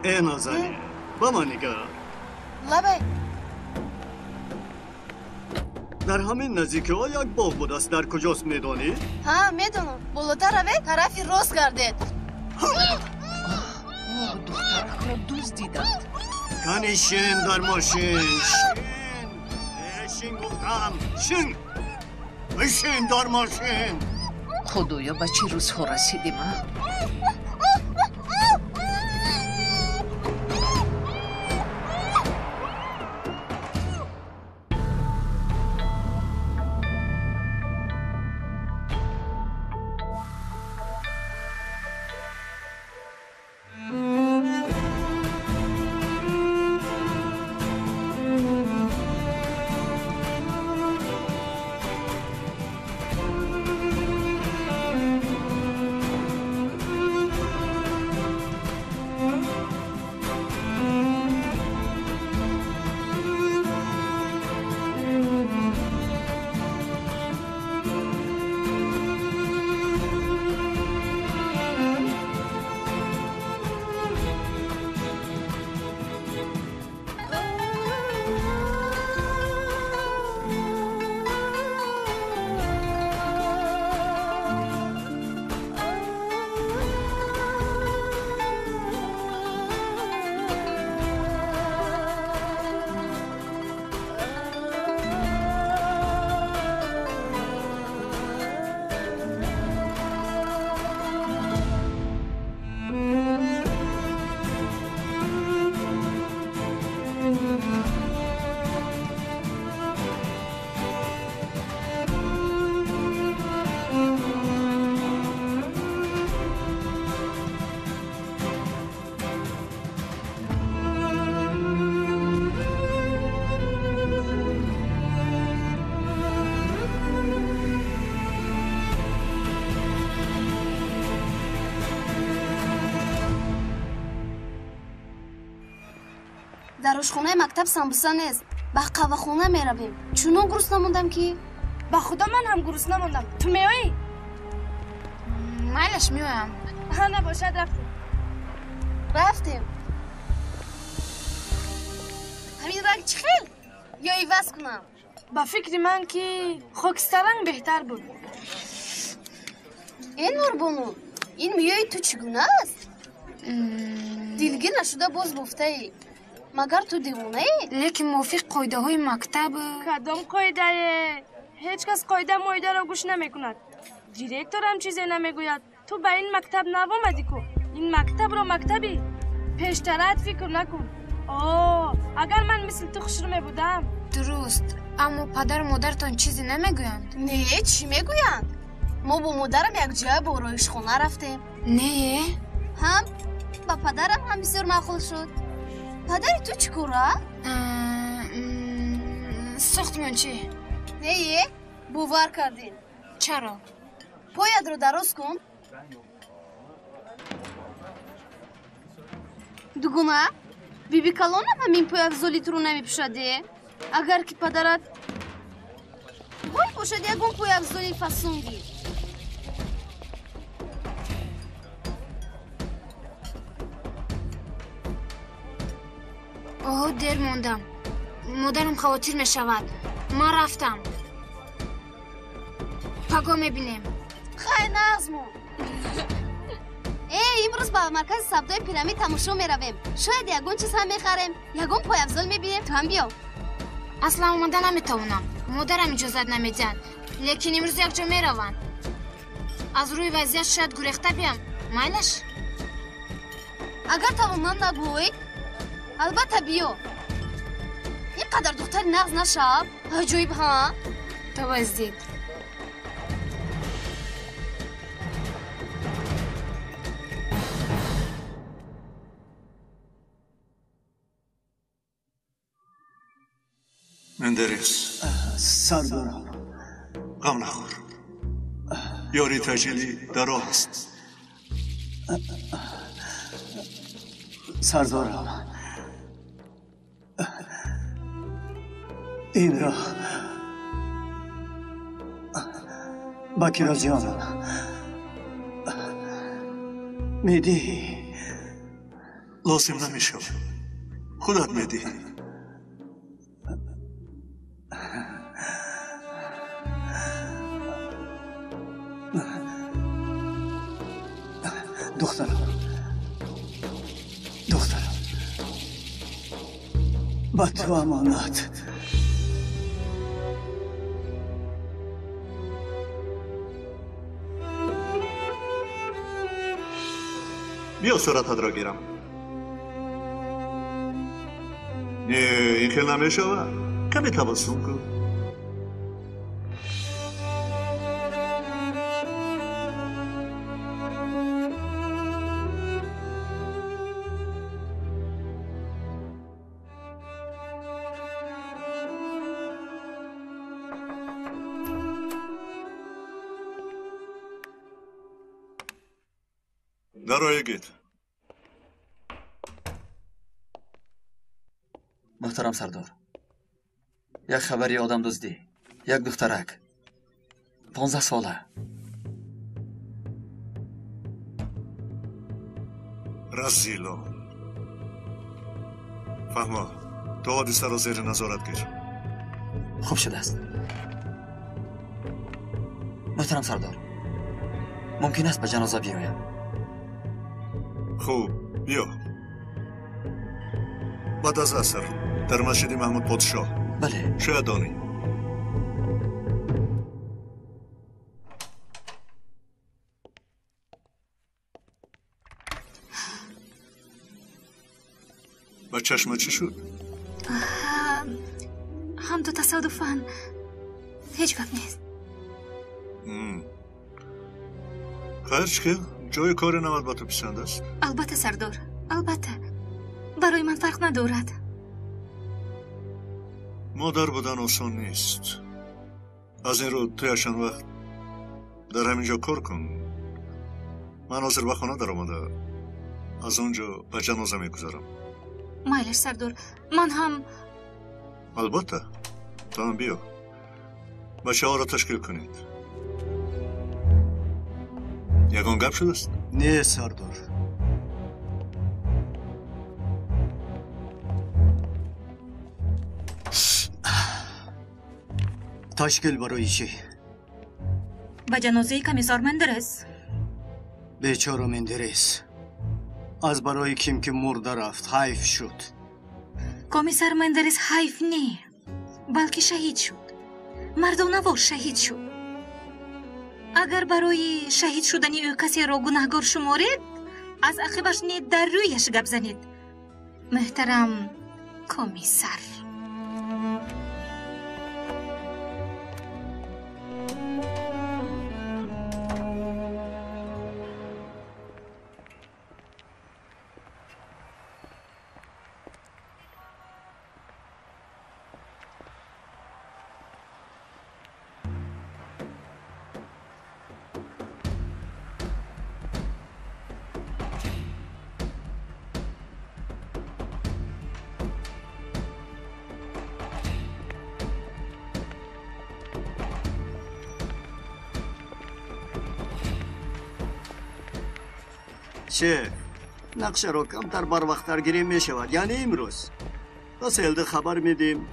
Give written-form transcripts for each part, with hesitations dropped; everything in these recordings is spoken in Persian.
ای نازنین با ما نگاه. لبه در همین نزدیکی ها یک باغ بود است. در کجاست میدانی؟ ها میدونم. بالاتر روی طرفی راست گردید. دخترک را دوست دیدند. کنی شین در ماشین. شین گفتم شین. بشین در ماشین. خدایا به چی روزها رسیدیم ها؟ در آشخانه مکتب سمبوسا نیست. به قهوه‌خانه میرویم. چونون گرسنه موندم که با خدا من هم گرسنه موندم. تو میایی؟ میلش میایم. ها نباشد رفتیم. همین رنگ چی خیل؟ یا ایواز کنم؟ با فکر من که خاکسترنگ بهتر بود. این نوربانو این میای تو چگونه است؟ دیلگیر نشده باز گفته ای. مگر تو دیوانه ای؟ لیکن موافق قاعده های مکتب. کدام قاعده؟ هیچ کس قاعده مایده را گوش نمی کند. دیرکتور هم چیزی نمیگوید. تو به این مکتب نوامدی کو. این مکتب را مکتبی. پیشترت فکر نکن. اگر من مثل تو خوشرو بودم. درست. اما پدر و مادرتان چیزی نمیگویند؟ نه چی میگویند؟ ما با مادرم یک جای با آرایش خانه رفتیم. نه هم با پدرم هم بسیار معقول شد. پدری تو چی کاره؟ ساختمانچی. نه بوار کردین. چرا؟ پاید رو دراز کن. دوگونه بیبی کلان هم همین پای افزالیت رو نمیپوشده. اگر که پدرت وای باشد یکون پای افزالی فسون گیر. دیر موندم. مادرم خواطر می شود. ما رفتم. پگاه می بینیم. خیلی نغزمون. امروز با مرکز سبدای پیرامید تماشا می رویم. شاید یگون چیز هم می خریم. یگون پای افزال می بینیم. تو هم بیا. اصلا اومده نمی توانم. مادرم اجازت نمی دهد. لیکن امروز یک جا می روم. از روی وضعیت شاید گریخته بیام. میلش؟ اگر توانم نگوی البته بیا. اینقدر دختر نغز نشب. عجیب ها؟ تو بازدید. مندرس سردارم غم نخور. یاری تجلی در راه است. سردارم این را بکیرا جانم میدی؟ لازم نمیشه خودت میدهی دخترم با تو امانت بیا صورتت را گیرم نه این که نمیشه کمی تبسم کن درای گیت محترم سردار یک خبری آدم دزدی یک دخترک 15 ساله رزیلان فهما تو حادثه را زیر نظارت گیر خوب شده است محترم سردار ممکن است به جنازه بیایم خوب بیا بعد از عصر در مسجد محمود پادشاه بله شاید دانی با چشم چی شد؟ هم تو تصادفاً هیچ گپ نیست خرج که جای کار نماد با تو پسند است؟ البته سردار البته برای من فرق ندارد مادر بودن آسان نیست از این رو توی چند وقت در همینجا کار کن من حاضر به خانه در آمده از اونجا به جنازه میگذارم مایلش سردار من هم البته تو هم بیا بچه ها را تشکیل کنید یگان گپ شده است؟ نه سردار تشکیل برای چی؟ به جنازه کمیسار مندرس بیچاره مندرس از برای کیم که مرده رفت حیف شد کمیسار مندرس حیف نه بلکه شهید شد مردانوار شهید شد اگر برای شهید شدنی او کسی را گناهکار شمارید از عقبش نید در رویش گپ زنید محترم کمیسر چه؟ نقشه رو کمتر بر وقت درگیری می شود یعنی امروز بس الده خبر میدیم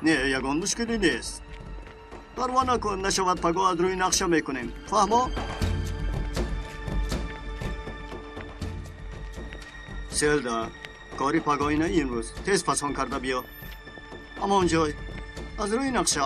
نه یگان مشکلی نیست پروا نکن نشود پگاه از روی نقشه میکنیم فهمو؟ سلده کاری پگاهی نه امروز تیز پسان کرده بیا اما اونجای از روی نقشه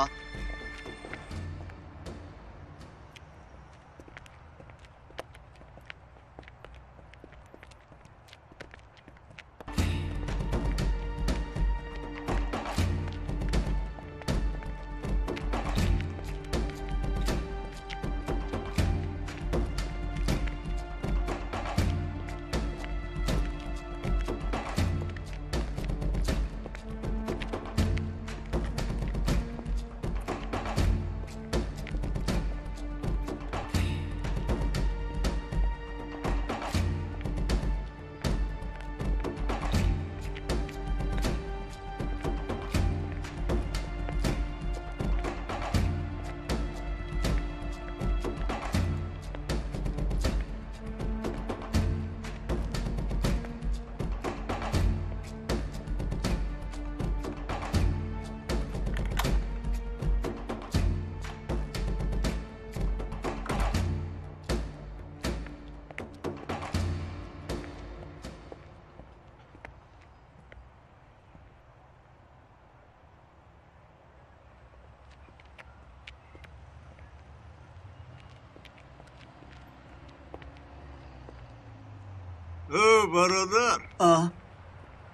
برادر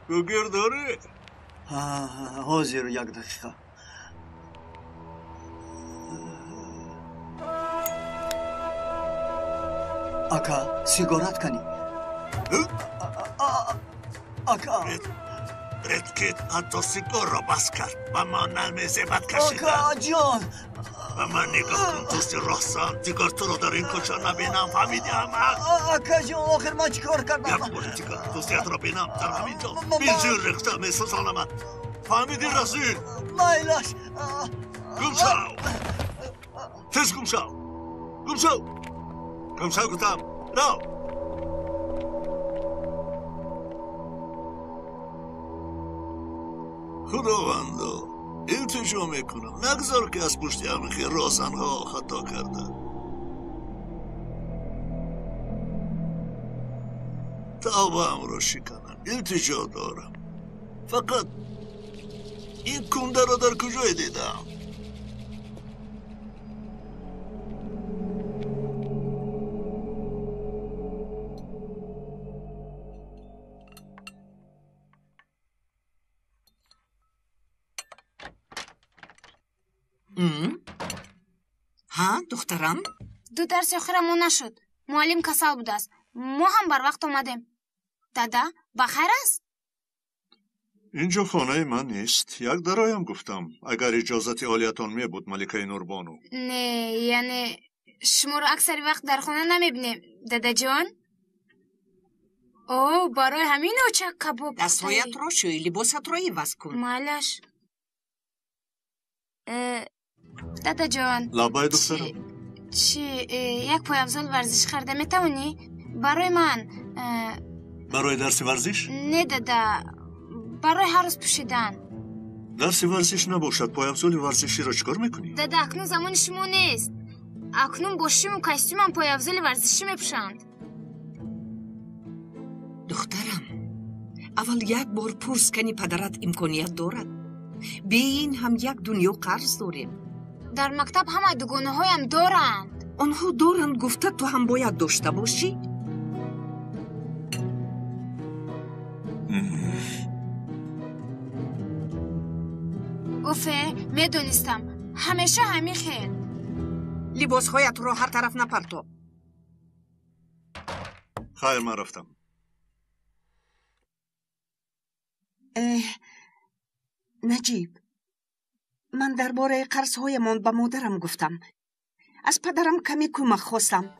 گوگر داری؟ حاضر یک دقیقه اکا سیگارت کنی اکا ردکت حتی سیگار را بس کرد و ما نلمیزه بد کشیدن اکا جان و من نگاه کن توستی رخصان دیگر تو رو در این کچا نبینم فهمیدی احمق اکا جان آخر من چیکار کردم یک پولیتیکا توستیت را بینم در همینجا بینزیر رخصه می سوزانم فهمیدی رسول مایلاش گمشاو تز گمشاو گمشاو گفتم رو خداوندو التجا میکنم نگذار که از پشت همه رازنها خطا کرده توبه هم را شکنم التجا دارم فقط این کنده را در کجای دیدم ها دخترم دو درس آخرمون نشد معلم کسل بود است ما هم بر وقت آمدیم دادا بخیر است اینجا خانه من نیست یک درایم گفتم اگر اجازت عالیتان می بود ملکه نوربانو نه یعنی شما رو اکثر وقت در خانه نمیبینیم دادا جان اوه برای همین اوچک کباب دستهایت را شوی لباست را عوض کن مالش دادا جان لبای دخترم چی یک پای افضل ورزش کرده میتونی برای من برای درس ورزش نه دادا برای هر روز پوشیدن درس ورزش نباشد پای افضل ورزشی را چکار میکنی دادا اکنون زمان شما نیست اکنون با شیم و کاستیم هم پای افضل ورزشی میپوشند دخترم اول یک بار پرس کنی پدرت امکانیت دارد بین هم یک دنیا قرض داریم در مکتب همه دوگانه هایم دارند آنها دارند گفته تو هم باید داشته باشی اوفه میدونستم همیشه همین خیر لباسهایت را هر طرف نپرتاب خیر من رفتم نجیب من درباره قرضهایمان به مادرم گفتم از پدرم کمی کمک خواستم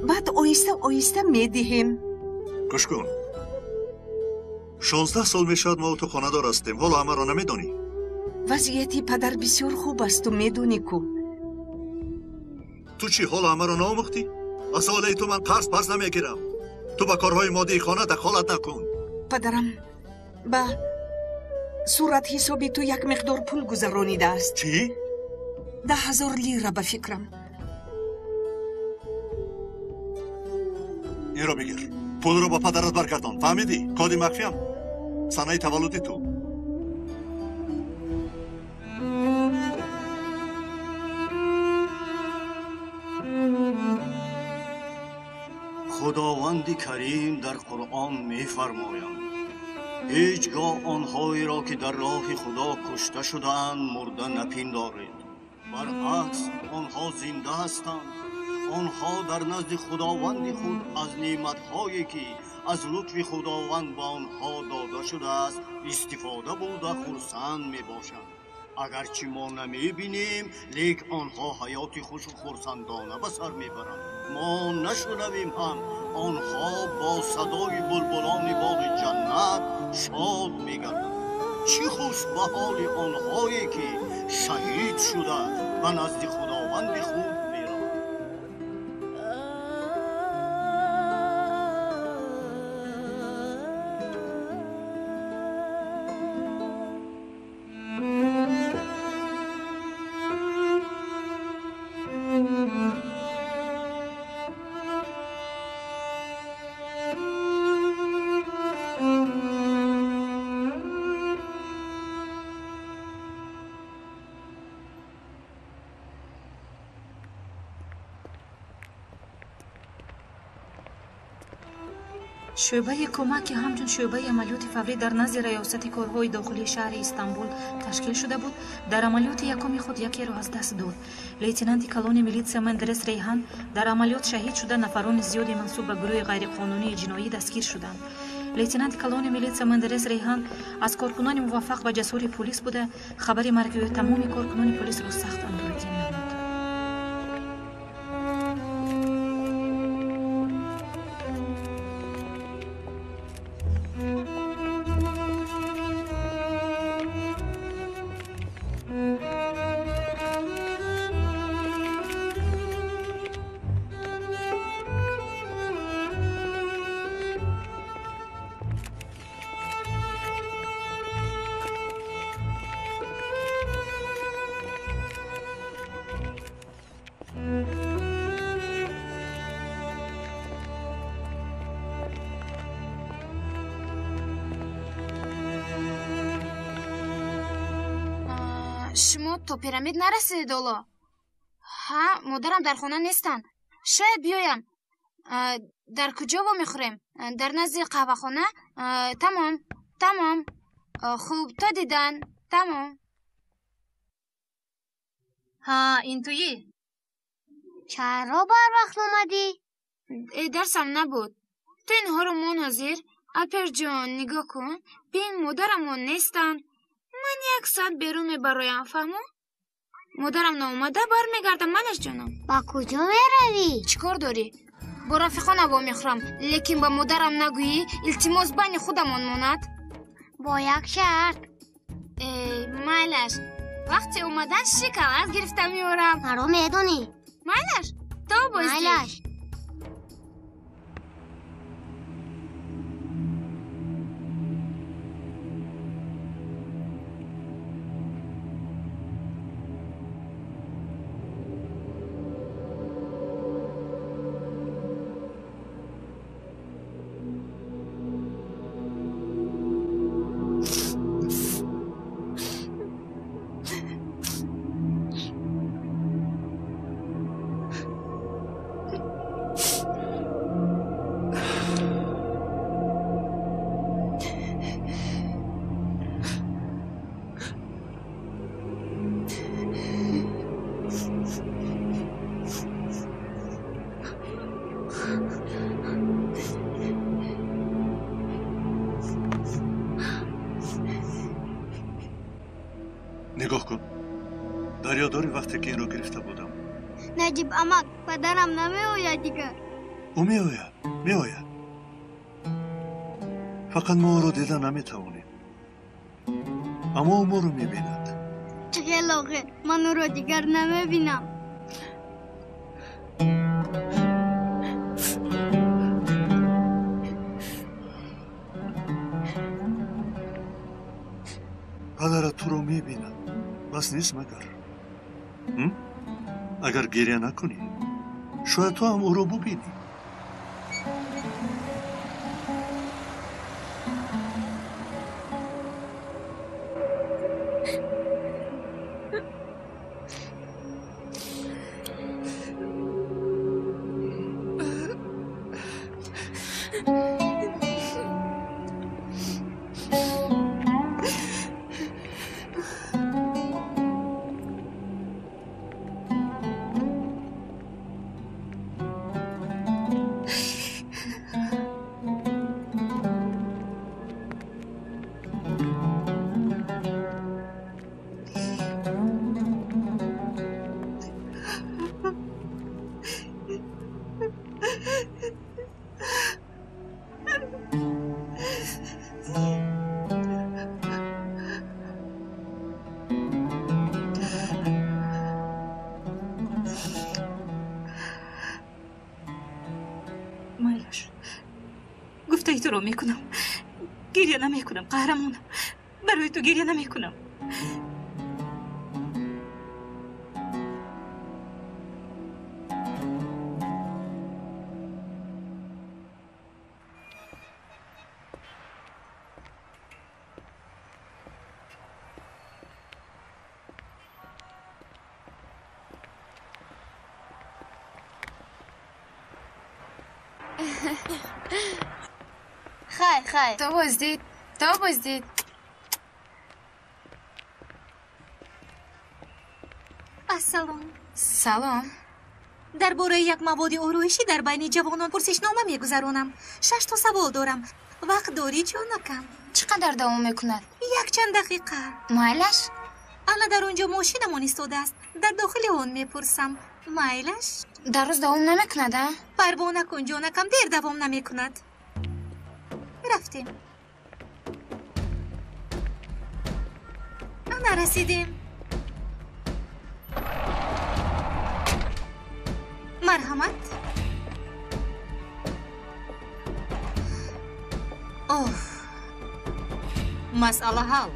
بعد آیسته آیسته میدهیم گوش کن 16 سال میشد ما تو خانه دار هستیم حالا همه را نمیدانی وضعیتی پدر بسیار خوب است و میدونی کو تو چی حالا همه را نامختی؟ از حاله تو من قرض پس نمیگیرم تو با کارهای مادی خانه دخالت نکن پدرم با صورت حسابی تو یک مقدار پول گذرانیده است چی؟ 10,000 لیره به فکرم این را بگیر پول رو با پدرت برگردان فهمیدی؟ کادی مخفیم سنه تولدی تو خداوند کریم در قرآن می‌فرماید هیچگاه آنهایی را که در راه خدا کشته شده‌اند مرده نپندارید برعکس آنها زنده هستند آنها در نزد خداوند خود از نعمت‌هایی که از لطف خداوند به آنها داده شده است استفاده بوده خرسند میباشند اگرچه ما نمیبینیم لیک آنها حیات خوش و خرسندانه به سر میبرند ما نشنویم هم آنها با صدای بلبلان باغ جنت شاد میگردند چی خوش به حال آنهایی که شهید شده و نزد خداوند خود شعبه کمک که همچون شعبه عملیات فوری در نزد ریاست کارهای داخلی شهر استانبول تشکیل شده بود، در عملیات یکم خود یکی را از دست داد. لیتنانت کلون میلیتسیا مندرس ریحان در عملیات شهید شده. نفران زیادی منسوب به گروه غیرقانونی جنایی دستگیر شدند. لیتنانت کلون میلیتسیا مندرس ریحان از کارکنان موفق و جسور پلیس بوده. خبر مرگ تمام کارکنان پلیس را سخت اندوهگین نمود. شما تا پیرامید نرسید الا؟ ها مادرم در خانه نیستن. شاید بیایم. در کجا با میخوریم؟ در نزد قهوه خانه؟ تمام. خوب تا دیدن. تمام. ها این تویی؟ چرا بر وقت اومدی؟ درسم نبود. تو اینها رو مناظر اپر جان نگاه کن. بین مادرمون نیستن. من یک ساعت بیرون میبرایم فهمو؟ مادرم ناومده برمیگردم منش جانم. با کجا میروی؟ چیکار داری؟ با رفیقانم با میخورم لیکن با مادرم نگویی التماس بین خودمون ماند. با یک شرط. مایلش وقتی اومدن شکلات گرفتم میارم. مرا میدونی؟ مایلش تو بازی. مایلش نگاه کن. دریاداری وقتی که این رو گرفته بودم. نجیب اما پدرم نمیآید دیگر. او میآید. فقط ما رو دیدن نمیتوانیم. اما او ما رو میبیند. خیلی آخه من او رو دیگر نمیبینم. پدرت تو رو میبیند. بس نیست مگر؟ اگر گریه نکنی شاید تو هم او رو ببینی. تو رو میکنم. گریه نمیکنم قهرمانم. برای تو گریه نمیکنم. خیر تو بازدید سلام. درباره یک مواد آرایشی در بین جوانان پرسشنامه میگذرانم. 6 تا سوال دارم. وقت داری جانکم؟ چقدر دوام میکند؟ یک چند دقیقه. مایلش؟ الان در اونجا ماشینمون ایستاده است. در داخل اون میپرسم. مایلش؟ در روز دوام نمیکند؟ پروا نکن جانکم، دیر دوام نمیکند. رفتیم. نرسیدیم. مرحمت. مسئله حل.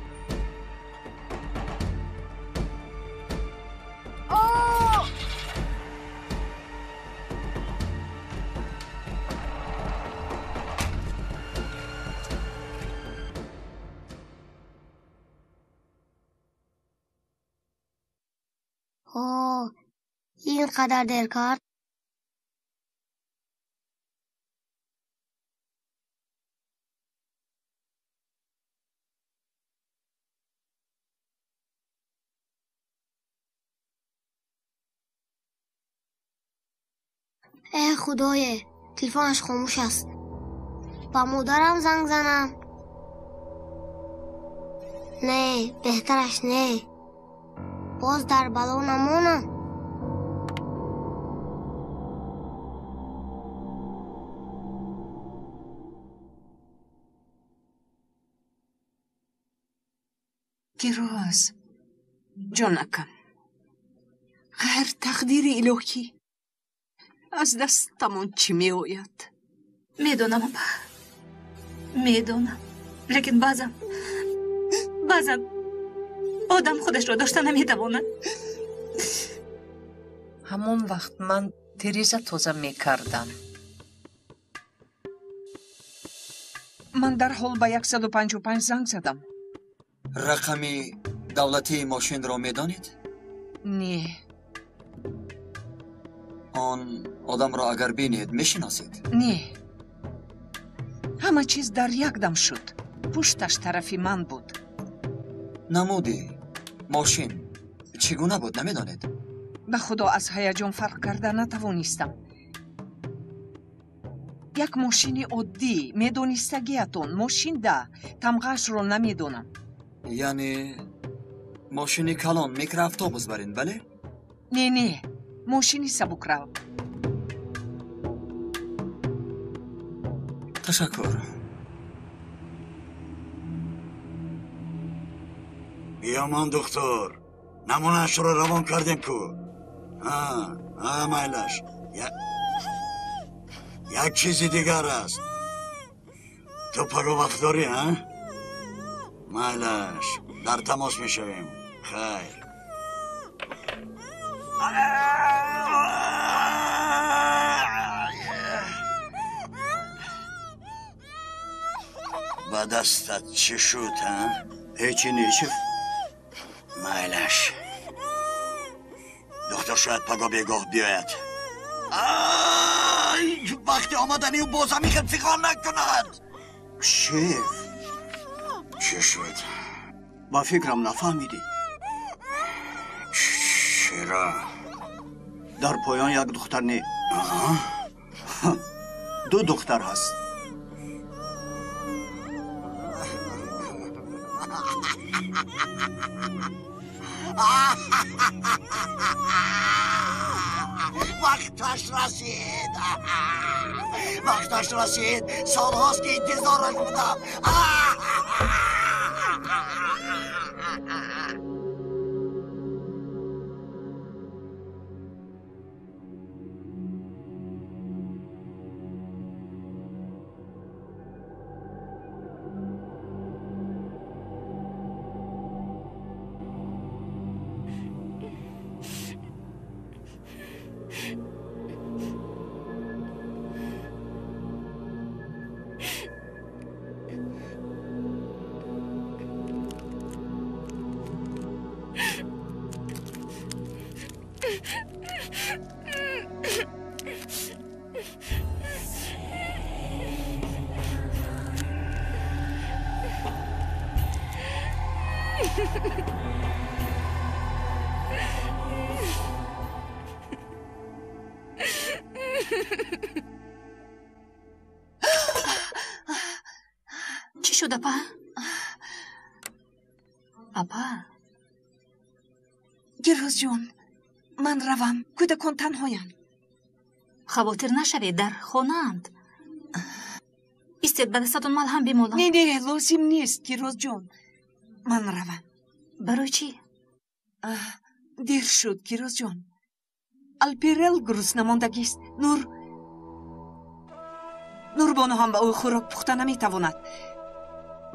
اینقدر دیر کرد. ای خدایه، تلفنش خاموش است. با مادرم زنگ زنم. نه، بهترش نه. باز در بلا نمونم. گراز جانکم، غیر تقدیر الهی از دستمون چی می آید؟ میدونم اما میدونم، لیکن بعضا آدم خودش رو داشته نمیتواند. همون وقت من تریزه تازه می کردم. من در حال به 155 زنگ زدم. رقمی دولتی ماشین را می دانید؟ نه. آن آدم را اگر بینید می شناسید؟ نه. همه چیز در یک دم شد. پشتش طرفی من بود. نمودی ماشین چگونه بود نمی دانید؟ به خدا از هیجان فرق کرده نتوانستم. یک ماشین عادی میدونستگیتون، ماشین ده تمغش رو نمیدونم. یعنی ماشین کلان میکرواتوبوس برین بله؟ نه ماشینی سبکرو. تشکر. بیامان دکتر، نمونهش رو روان کردیم کو. مایلش یک چیزی دیگر است. تو پگو وقت داری ها؟ مایلش در تماس میشویم. خیر. با دستت چی شد ها؟ هیچی نیست. مایلش دکتر شاید پگاه بگاه بیاید. وقتی آمدنی و بازم میخواد فکر نکند. شیف چی شد؟ با فکرم نفهمیدی. چرا؟ در پایان یک دختر نه، دو دختر هست. وقتش رسید. سال هاست که انتظارش بودم. шуд, апа? Апа? گیروزجون من روم کودکان تنهایم. خاطر نشوید، در خانه‌اند. ایستید به دستتون ملهم بیمولم. نه لازم نیست گیروزجون. من روم. برای چی؟ دیر شد گیروزجون. الپیرل گرسنه ماندگی است. نوربانو هم به او خوراک پخته نمیتواند.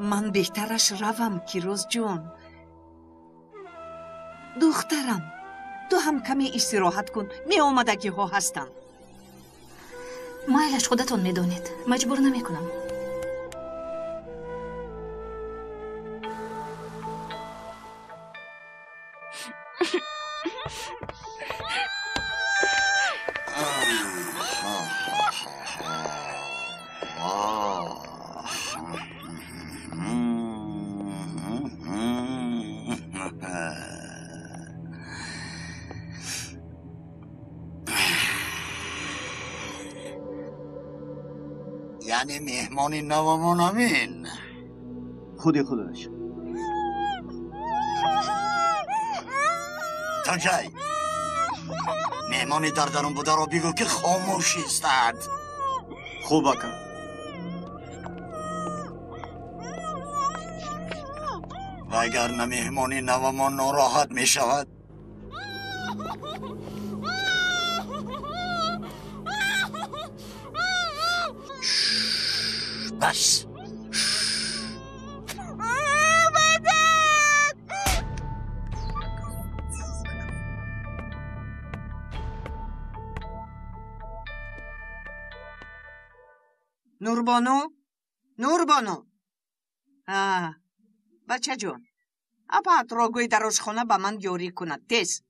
من بهترش روم گیروزجون. دخترم تو هم کمی استراحت کن. می آمدگی ها هستند. مایلش خودتون میدونید، مجبور نمیکنم. یعنی مهمانی نوامون امین خودش تنجای مهمانی در درون بوده رو بگو که خاموش ایستد. خوب اکا. و اگر نه مهمانی نوامون ناراحت می شود. بس نوربانو بچه جون اپا اتراگوی در آشخانه به من یاری کند. تیز.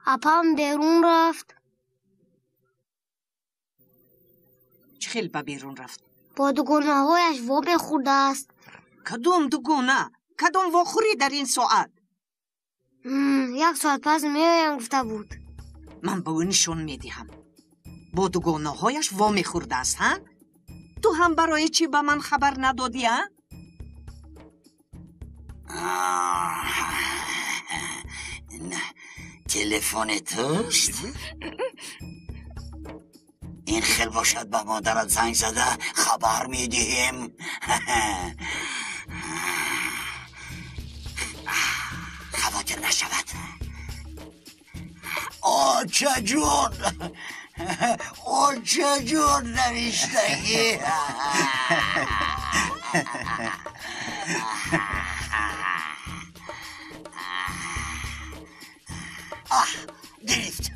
اپام بیرون رفت. چه خیلی به بیرون رفت؟ با دوگونه هایش وا بخورده است. کدوم دوگونه؟ کدوم واخوری در این ساعت؟ 1 ساعت پس میایم گفته بود. من به او نشون میدهم. با دوگونه هایش وا میخورده است ها؟ تو هم برای چی به من خبر ندادی ها؟ نه تلفن توست؟ این خیلی باشد به مادرت زنگ زده خبر میدیم. خواطر نشود. آچه جون نوشتگی. گرفت.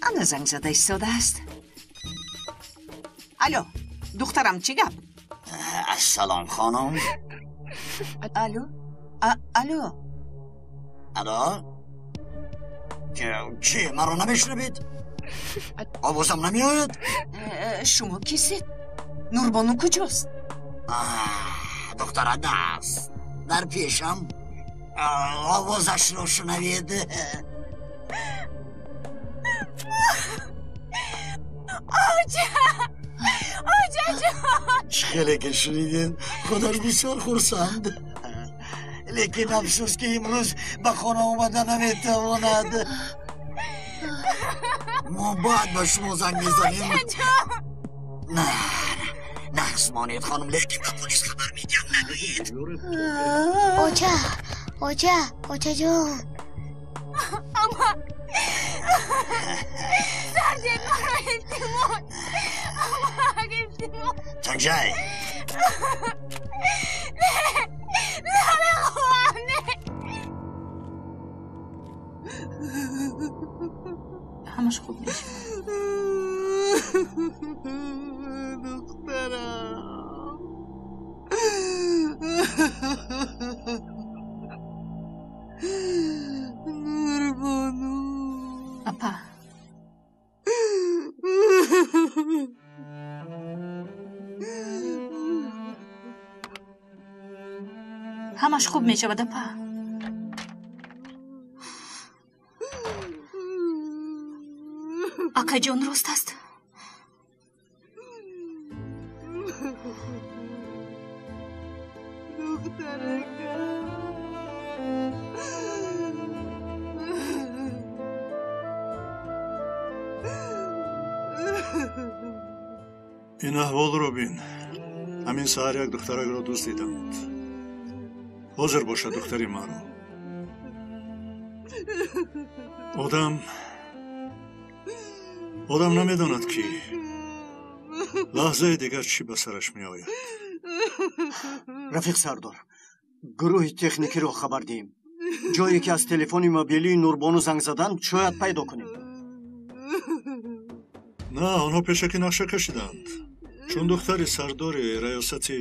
انا زنگ زده ایستاده است. الو دخترم چی گپ؟ سلام خانم. الو چی مرا نمیشنوید؟ آوازم نمیآید؟ شما کیستید؟ نوربانو کجاست؟ دختر است در پیشم. آوازش رو شنوید؟ آجا جان خیلی که شنیدین خودش بسیار خورسند. لیکن افسوس که امروز به خانه آمده نمیتواند. ما باید به شما زنگ میزنیم. نه نخزمانید خانم، لیکن به پلیس خبر میدیم نگویید. اوچه جان. اما سردید مرا التماس. تنجای نه بخوام نه. همش خوب میشه. دخترم نوربانو. اپا همش خوب میشه. اپا акаҷон рост аст. ин аҳволро бин. ҳамин саҳар як духтаракро дӯст дидамд. ҳозир боша духтари маро. одам намедонад ки лаҳзаи дигар чӣ ба сараш меояд. рафиқ сардор, гурӯҳи техникиро хабар диҳем. ҷое ки аз телефони мобилии Нурбону занг заданд, шояд пайдо кунем. на, онҳо пешакӣ нақша кашиданд. чун духтари сардори раёсати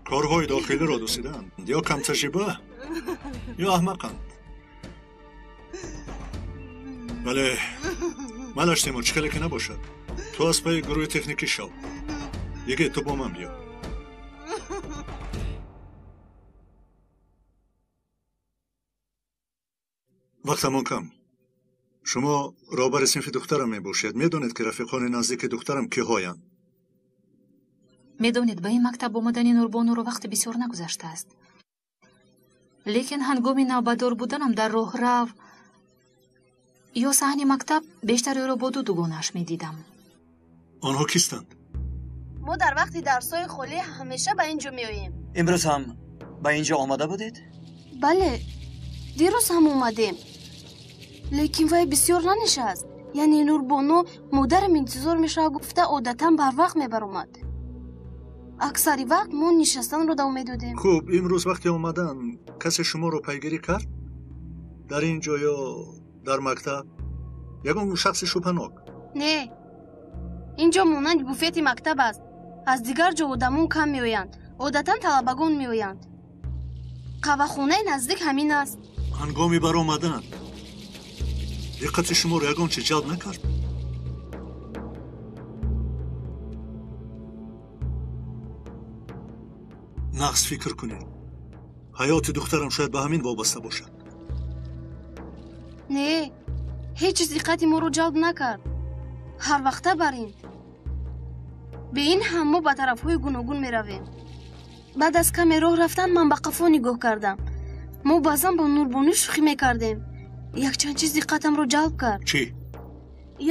корҳои дохилиро дӯсиданд, ё камтаҷриба ё аҳмақанд. бале малаш Тимур, чӣ хеле ки набошад, ту аз пайи гурӯҳи техникӣ шав. диге ту бо ман биё. вақтамон кам. шумо роҳбари синфи духтарам мебошед. медонед ки рафиқони наздики духтарам киҳоянд? медонед ба ин мактаб омадани Нурбонуро вақти бисёр нагузаштааст. лекин ҳангоми навбатдор буданам дар роҳрав ё саҳни мактаб бештар ӯро бо ду дугонааш медидам. онҳо кистанд? мо дар вақти дарсҳои холӣ ҳамеша ба ин ҷо меоем. имрӯз ҳам ба ин ҷо омада будед? бале, дирӯз ҳам омадем. лекин вай бисёр нанишаст. яъне Нурбону модарам интизор мешавад гуфта одатан барвақт мебаромад. аксари вақт мо нишастанро давом медодем. хуб, имрӯз вақте омадан касе шуморо пайгирӣ кард? дар ин ҷо ё дар мактаб? ягон шахси шубҳанок? не, ин ҷо монанди буфети мактаб аст. аз дигар ҷо одамон кам меоянд. одатан талабагон меоянд. қаҳвахонаи наздик ҳамин аст. ҳангоми баромадан диққати шуморо ягон чиз ҷалб накард? нағз фикр кунед. ҳаёти духтарам шояд ба ҳамин вобаста бошад. не, ҳеҷ чиз диққати моро ҷалб накард. ҳарвақта бар ин. бе ин ҳам мо ба тарафҳои гуногун меравем. баъд аз каме роҳ рафтан ман ба қафо нигоҳ кардам. мо баъзан бо Нурбонӣ шӯхӣ мекардем. якчанд чиз диққатамро ҷалб кард. чӣ?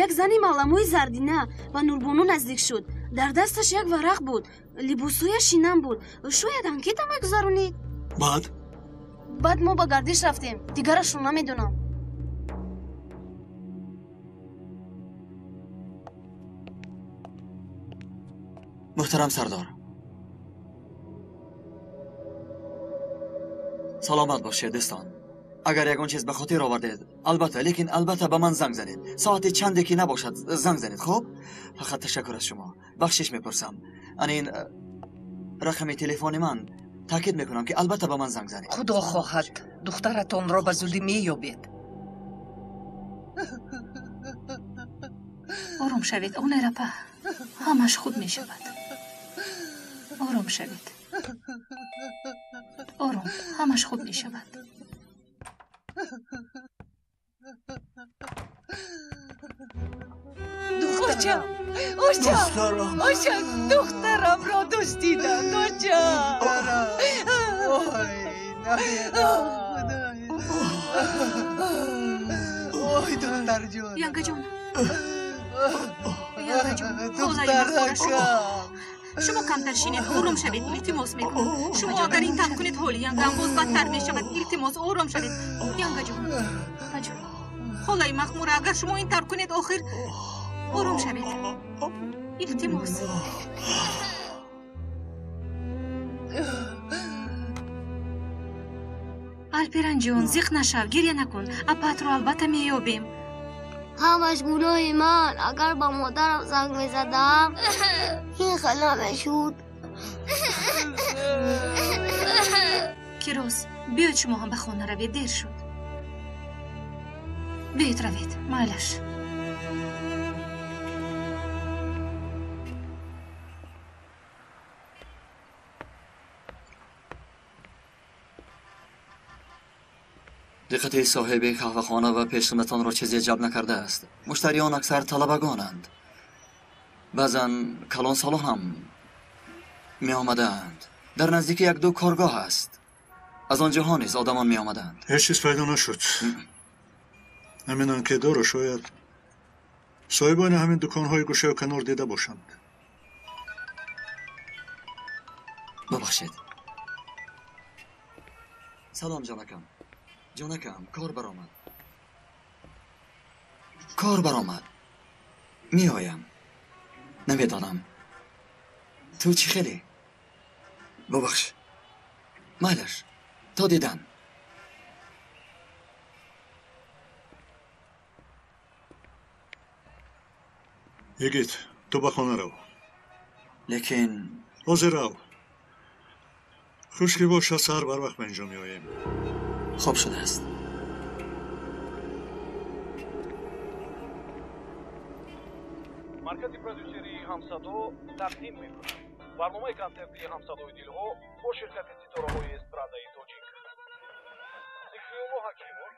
як зани маъламои зардина ба Нурбону наздик шуд. дар дасташ як варақ буд. либосҳояш шинам буд. шояд анкета мегузаронид. баъд мо ба гардиш рафтем. дигарашро намедонам. муҳтарам сардор, саломат бошед дӯстон. агар ягон чиз ба хотир овардед, албатта ба ман занг занед. соати чанде ки набошад занг занед. хуб, фақат ташаккур аз шумо. бахшиш мепурсам. анин рақами телефони ман таъкид мекунам ки албатта ба ман занг занед. худо хоҳад духтаратонро ба зудӣ меёбед. ором шавед онерапа, ҳамаш худ мешавад. ором шавед. ором, ҳамаш худ мешавад. духтарам, оша, духтарамро дӯст диданд. оша, ой духтарҷон, янгаҷон, ҳозаи шумо камтар шинед. ором шавед, илтимос мекунам. шумо агар ин тавр кунед ҳоли янгам боз бадтар мешавад. илтимос ором шавед. янгаҷон, ҳолаи махмура, агар шумо ин тавр кунед охир ором шавед. илтимос. алперанҷон, зиқ нашав, гирья накун. апатро албатта меёбем. ҳамаш гуноҳи ман. агар ба модарам занг мезадам, ин хел намешуд. кирос, биёед шумо ҳам ба хона равед, дер шуд. биёед равед, майлаш. دقت صاحب قهوه‌خانه و پیشخدمتان را چیزی جلب نکرده است. مشتریان اکثر طلبگانند. بعضا کلان سالان هم می آمدند. در نزدیکی یک دو کارگاه است. از آنجاها نیز آدمان می آمدند. هیچ چیز پیدا نشد. همین که دارو شاید صاحبان همین دکان‌های گوشه و کنار دیده باشند. ببخشید. سلام جانکم. جانکم کار برآمد. می آیم. نمیدانم. تو چی خیلی؟ ببخش. مایلش. تا دیدن. یگیت تو به خانه رو. لیکن حاضر رو. خوشکی باشه سر بر وقت به اینجا می آییم. خوب شده است. مرکز پرودوسری همصدا تقدیم می‌کند. برنامه کنسرتی همصدای دلها با شرکت ستاره‌های استرادای تاجیک. سیکریومو حکیمون،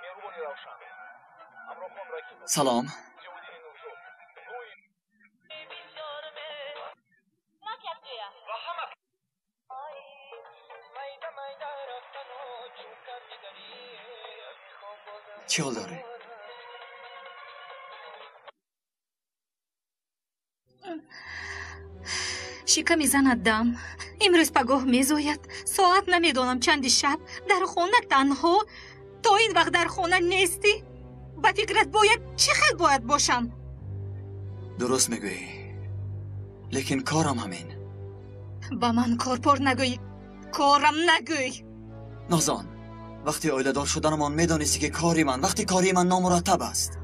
مهربانی روشن. امروخان رکیب. سلام. چی حال داری؟ شکمی زند دم. امروز پگاه میزاید. ساعت نمیدانم چندی شب. در خانه تنها. تا این وقت در خانه نیستی؟ با فکرت باید چه خیلی باید باشم؟ درست میگویی. لیکن کارم همین. با من کار نگوی. کارم نگوی. نازان وقتی آیله دار شدنمان میدانستی که وقتی کاری من نامرتب است.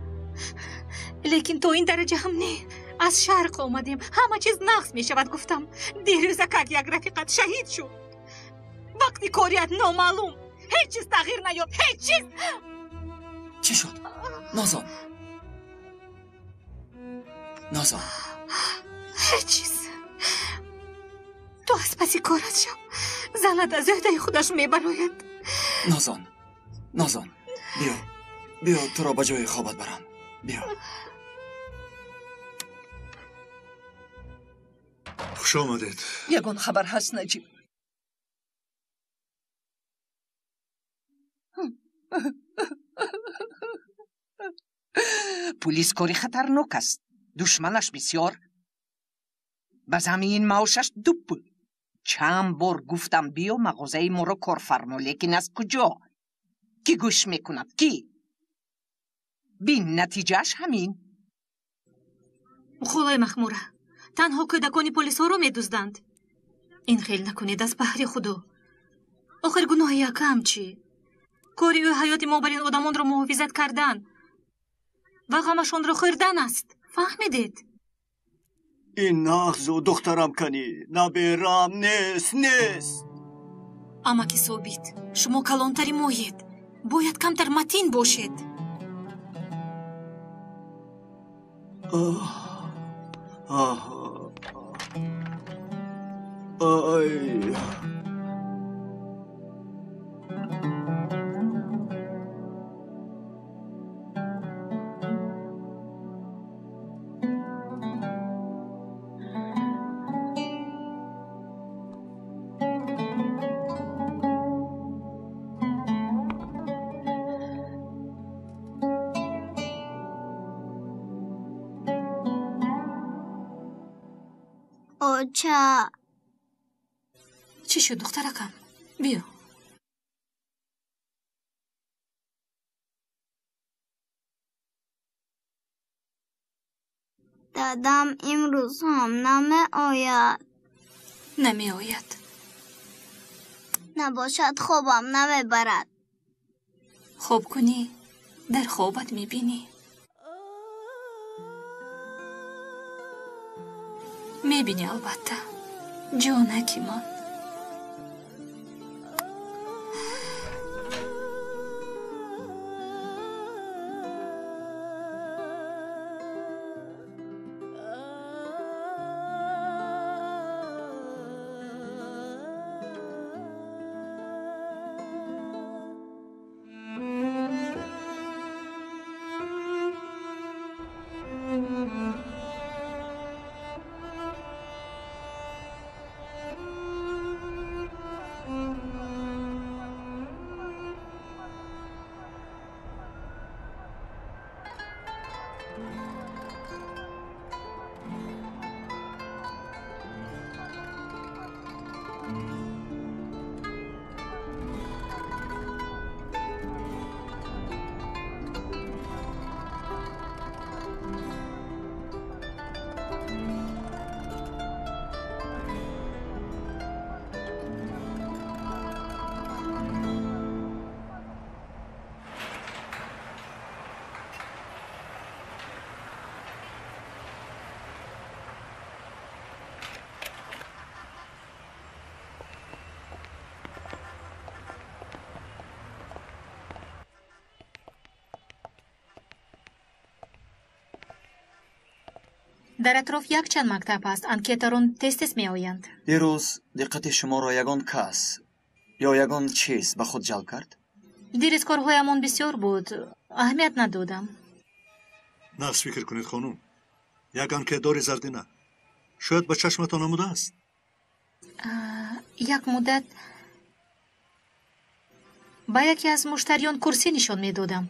لیکن تو این درجه هم نه. از شرق آمدیم. همه چیز نقص می شود. گفتم دیروز یک رفیقت شهید شد. وقتی کاریت نامعلوم. هیچ چیز تغییر نیافت. هیچ چیز. چی شد؟ نازان هیچ چیز. تو از پسی کارت شو. زند از عهده خودش میبراید. نازان بیا تو را به جای خوابت برم. بیا. خوش آمدید. یگان خبر هست نجیب. پلیس کاری خطرناک است. دشمنش بسیار. به زمین ماشش دوب. چند بار گفتم بیا مغازه ما را کار فرما، لیکن از کجا؟ کی گوش میکند؟ کی؟ بین نتیجهش همین. خدای مخموره. تنها کودکان پلیس ها رو میدزدند. این خیل نکنید از بحر خدا. آخر گناه یکم چی؟ کاری و حیات ما بر این آدمان رو محافظت کردن و غمشون رو خوردن است. فهمیدید؟ این نغز و دخترم کنی نبیرم نیست. اما که ثابت شما کلانتری مایید. باید کمتر متین باشید. آی اوچا چی شد دخترکم؟ بیا. دادم امروز هم نمی آید. نباشد خوابم نمیبرد. خواب کنی در خوابت میبینی. میبینی البته جانکی من. در اطراف یک چند مکتب است. انکیترون تست می آیند. دیروز دقت شما را یگان کس یا یگان چیز به خود جلب کرد؟ دیروز کارهایمان بسیار بود. اهمیت ندادم. نفس فکر کنید خانم. یگان که داری زردینه. شاید به چشمتان نموده است. یک مدت با یکی از مشتریان کرسی نشان می دادم.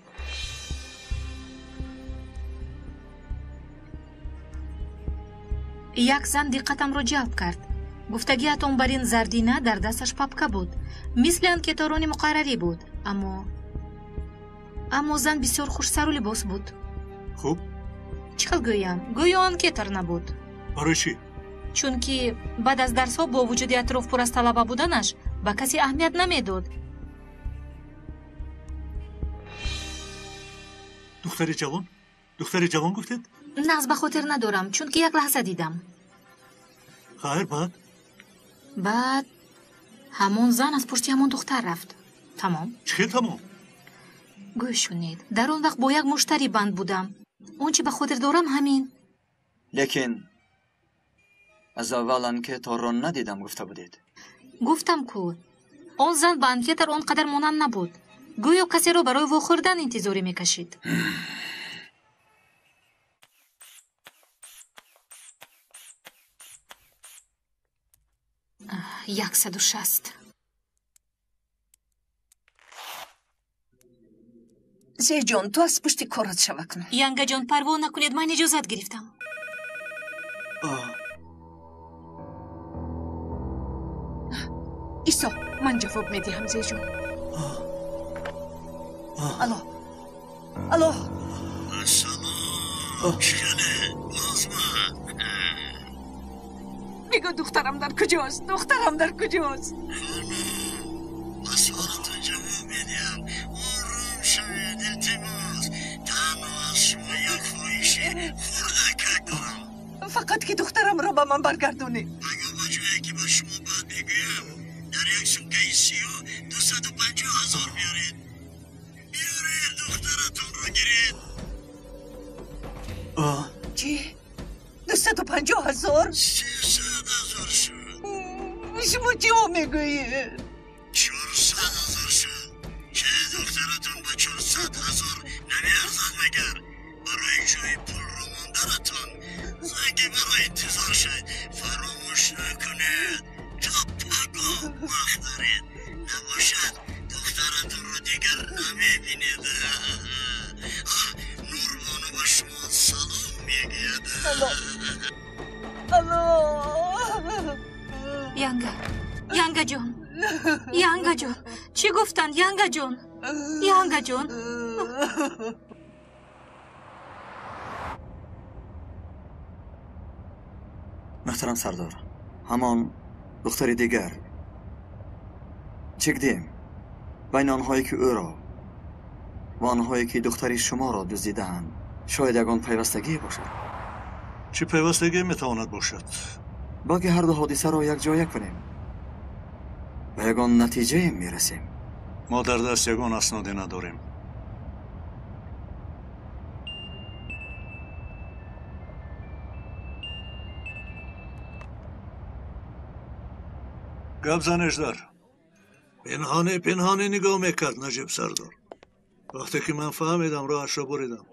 یک زن دقتم را جلب کرد. گفتگیتان بر این زردینه در دستش پاپکه بود. مثل انکیترون مقرری بود. اما زن بسیار خوش سر و لباس بود. خوب؟ چقدر گویم؟ گویا انکیتر نبود. برای چی؟ چون که بعد از درس ها با وجود اطراف پر از طلبه بودنش به کسی اهمیت نمیداد. دختری جوان گفتید؟ نقص به خاطر ندارم چون که یک لحظه دیدم. خیر بعد همون زن از پشتی همون دختر رفت. تمام؟ چه تمام؟ گوش شنید. در اون وقت با یک مشتری بند بودم. اون چی به خاطر دارم همین. لیکن از اول انکیتر را ندیدم گفته بودید. گفتم که اون زن به انکیتر اونقدر مانند نبود. گویا کسی رو برای واخوردن انتظاری میکشید. 160. زی جان تو از پشت کارت شوه کن. ینگه جان پروا نکنید من اجازت گرفتم. ایسا من جواب میدیم زی جان. الو سلام چیه آزمان میگو دخترم در کجاست؟ دخترم در کجاست؟ سوالتون جواب میدیم آروم شوید التماس تنها از شما یک خواهشی خردکک دارم فقط که دخترم را به من برگردونی. اگه با جایی که با شما باید بگویم در یک سوکه سیاه 250,000 بیارید دخترتون رو گیرید. چی؟ 250,000؟ 300,000 شد. شما چی میگویی؟ 400,000 شد. چه دخترتون با 400,000 نمیارزد مگر؟ برای جای پول رو ماندنتون زنگی برای انتظار شد فراموش نکنید تا پگاه وقت دارید نباشد دخترتون رو دیگر نمیبینید. نوربانو با شما سلام میگید. ینگه جان چی گفتن ینگه جان؟ محترم سردار همان دختری دیگر چکدیم بین آنهایی که او را و آنهایی که دختری شما را دزدیدند شاید یگان پیوستگی باشد. چه پیوستگی میتواند باشد؟ باقی هر دو حادثه را یک جای کنیم و یگان نتیجه میرسیم. ما در دست یگان اسنادی نداریم. گپ زنش در پنهانه نگاه میکرد نجیب سردار. وقتی که من فهمیدم راهش را بریدم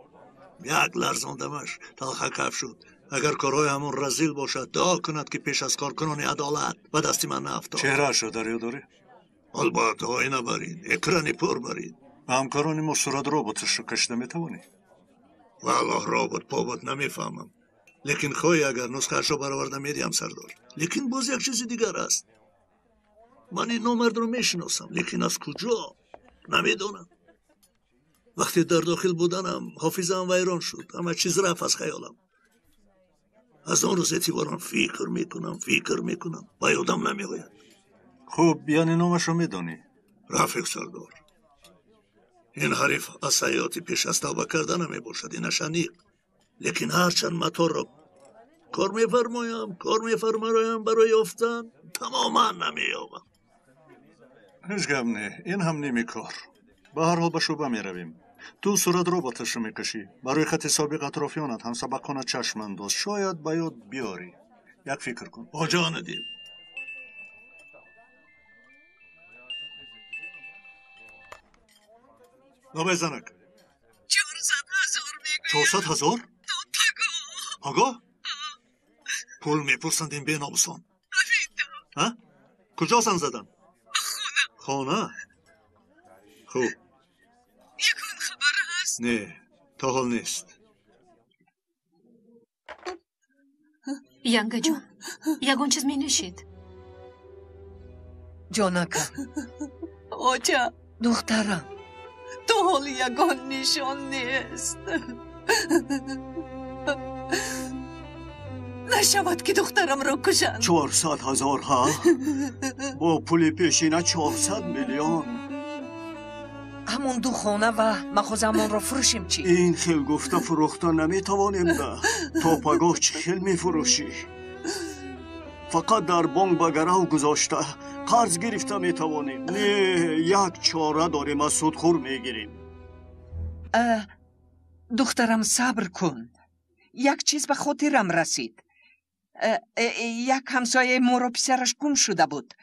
یک لرزاندمش تلخه کف شد. اگر کارهای همون رزیل باشد دعا کند که پیش از کارکنان عدالت به دست من نفتاد. چهرهش را در یاد داری؟ البته آینه برید اکرانی پر برید. همکاران ما صورت رابطش رو کشیده میتوانی؟ والله رابط پابط نمیفهمم لیکن خواهی اگر نسخهش رو برآورده میدیم سردار. لیکن باز یک چیز دیگر است. من این نامرد رو میشناسم لیکن از کجا نمیدونم. وقتی در داخل بودنم حافظم ویران شد. همه چیز رفت از خیالم. از آن روز اعتبارم فکر میکنم با یادم نمیآید. خب یعنی نامش رو میدونی؟ رفیق سردار این حریف از سیاحتی پیش از توبه کردن نمیباشد. این شنیق لیکن هرچند مطار را کار میفرمایم برای یافتن تماما نمییابم. هیچ گپ نه این هم نیمی کار. به هر حال به شعبه میرویم. تو صورت رو با تشو میکشی. برای خط سابق اطرافیانت هم سبقانه چشم انداز. شاید بیاد بیاری. یک فکر کن. با جان دل. نوبه زنک. 400,000 میگه. 400,000؟ پگاه؟ پول میپرسند این بی ناموسان. ها؟ کجا زنگ زدن؟ خانه. خوب. یکون خبر هست؟ نه تا حال نیست. янга ҷон ягон чиз менӯшед. ҷонака оҷа духтарам то ҳоли ягон нишон нест. нашавад ки духтарамро кушанд. 400,000 ها؟ با پول پیشینه 400 میلیون. ҳамон ду хона ва мағозаамонро фурӯшем чӣ? این خیل گفته فروخته نمیتوانیم ده. تا پگاه چه خیل میفروشی؟ فقط در بانک به گرو گذاشته قرض گرفته میتوانیم. نه یک چاره داریم از سودخور میگیریم. دخترم صبر کن. یک چیز به خاطرم رسید. یک همسایه ما را پسرش گم شده بود.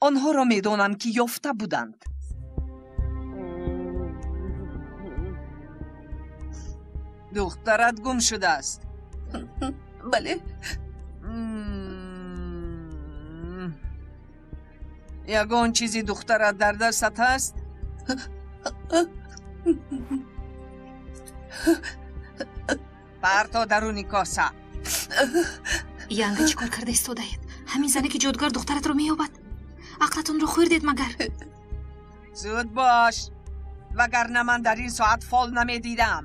آنها را میدانم که یافته بودند. دخترت گم شده است. بله. یگان چیزی دخترت در دستت هست؟ парто даруни коса. янга чӣ кор карда истодаед? ҳамин зане ки ҷодугар духтаратро меёбад? ақлатонро хӯрдед магар? зуд бош, вагарна ман дар ин соат фол намедидам.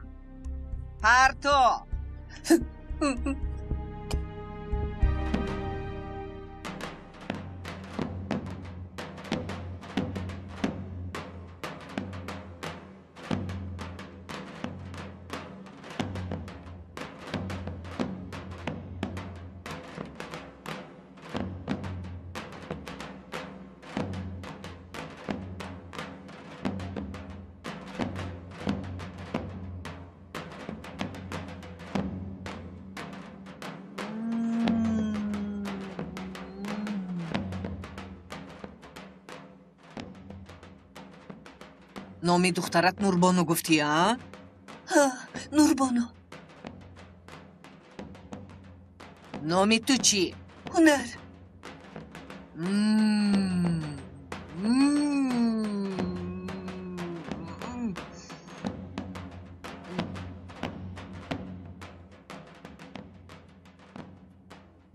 парто. номи духтарат Нурбону гуфтӣ, а? Ҳа, Нурбону. номи ту чӣ? Ҳунар.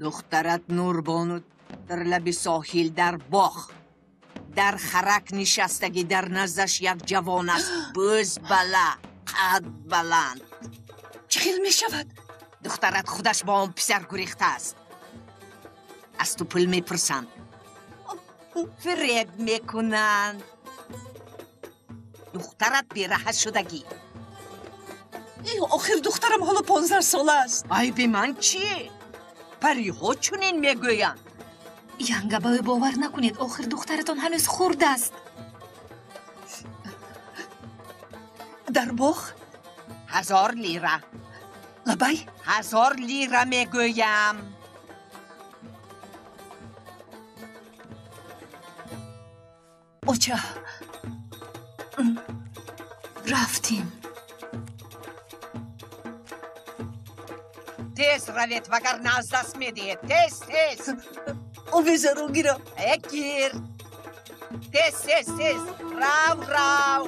دخترت نوربانو در لب ساحل در باغ در خرک نشستگی در نزدش یک جوان است. بز بلا قد بلند. چه خیل می شود؟ دخترت خودش با اون پسر گریخته است. از تو پول می پرسند. فریب می کنند. دخترت بیره شدگی. آخر دخترم حالا 15 ساله است. ای به من چی؟ پری ها چونین می گویند. янга ба ӯ бовар накунед. охир духтаратон ҳанӯз хурд аст. дар боғ 1000 лира. лабай 1000 лира мегӯям. оча рафтем. тез равед вагарна аз даст медиҳед. тез тез. Овезаро гирам. Гир. Тез, тез, тез. Рав, рав.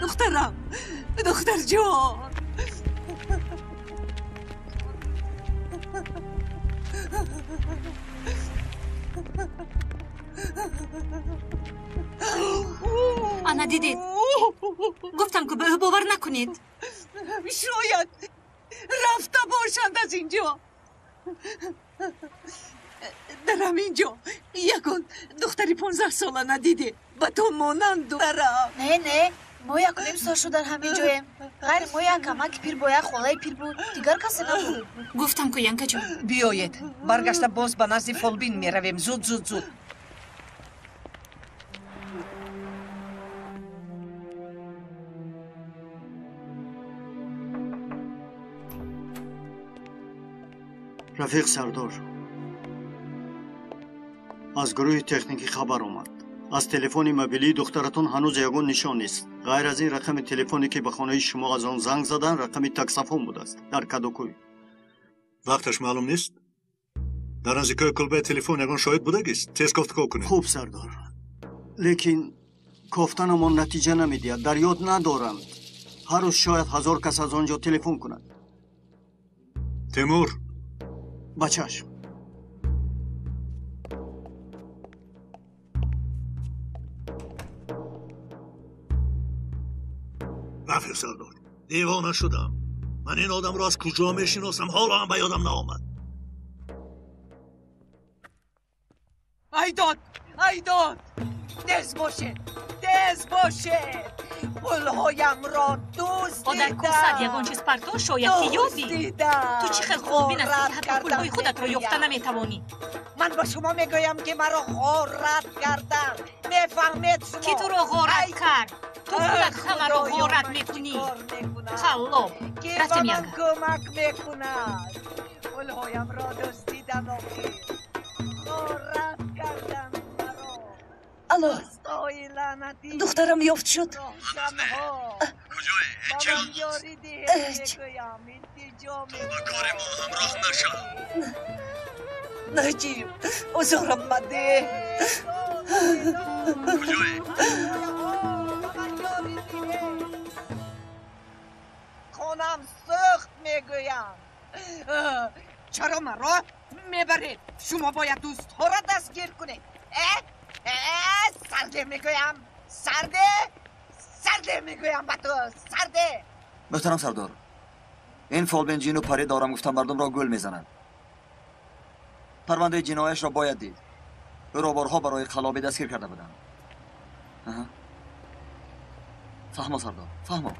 دخترم. دختر جان. ана дидед. гуфтам ки ба ӯ бовар накунед. шояд рафта бошанд аз ин ҷо. در همینجا یکون دختری 15 ساله ندیده با تو مانند دارم. نه ما یک نیم سال شد در همین جایم. غیر ما یک کمک پیر با یک خالای پیر بود، دیگر کسی نبود. گفتم که ینکا جون بیایید برگشته باز به نزد فالبین می رویم. زود رفیق سردار، از گروه تکنیکی خبر اومد. از تلفن موبیلی دخترتون هنوز یگون نشان نیست. غیر از این رقم تلفنی که به خانه شما از آن زنگ زدن رقم تکسفون بوده است در کدوکوی. وقتش معلوم نیست؟ در نزدیکای کلبه تلفن یگان شاهد بودگیست. تیز گفتگو کنید. خوب سردار، لیکن گفتنمان نتیجه نمیدهد. در یاد ندارم. هر روز شاید 1000 کس از آنجا تلفن کند. تیمور بچه‌ش رفیق سردار، دیوانه شدم. من این آدم را از کجا میشناسم؟ حالا هم به یادم نآمد. ایداد تیز باشه قلهایم را دوست با در کوسد یگان چیز پرتو شاید که یابی. تو چی خیلی خوبین هستی که حتی قلهای خودت را یافته نمیتوانی. من با شما میگویم که مرا غارت کردن. میفهمید شما؟ کی تو را غارت کرد؟ تو خودت همه را غارت میکنی. خلاب رفتیم ینگا کمک میکند. قلهایم را دزدیدم آخیر. غارت کردن مرا. الو دخترم یافت شد. کجایی؟ چند تو با کار ما همراه نشو. نجیب حضورم مده. کجایی؟ خونم سخت میگویم. چرا مرا میبرید؟ شما باید دوست ها را دستگیر کنید. سرده میگویم. سرده میگویم با تو. سرده. محترم سردار، این فالبین جین و پری دارم گفتم مردم را گل میزنند. پرونده جنایش را باید دید. او را بارها برای خلابی دستگیر کرده بودند. فهمو سردار، فهمو.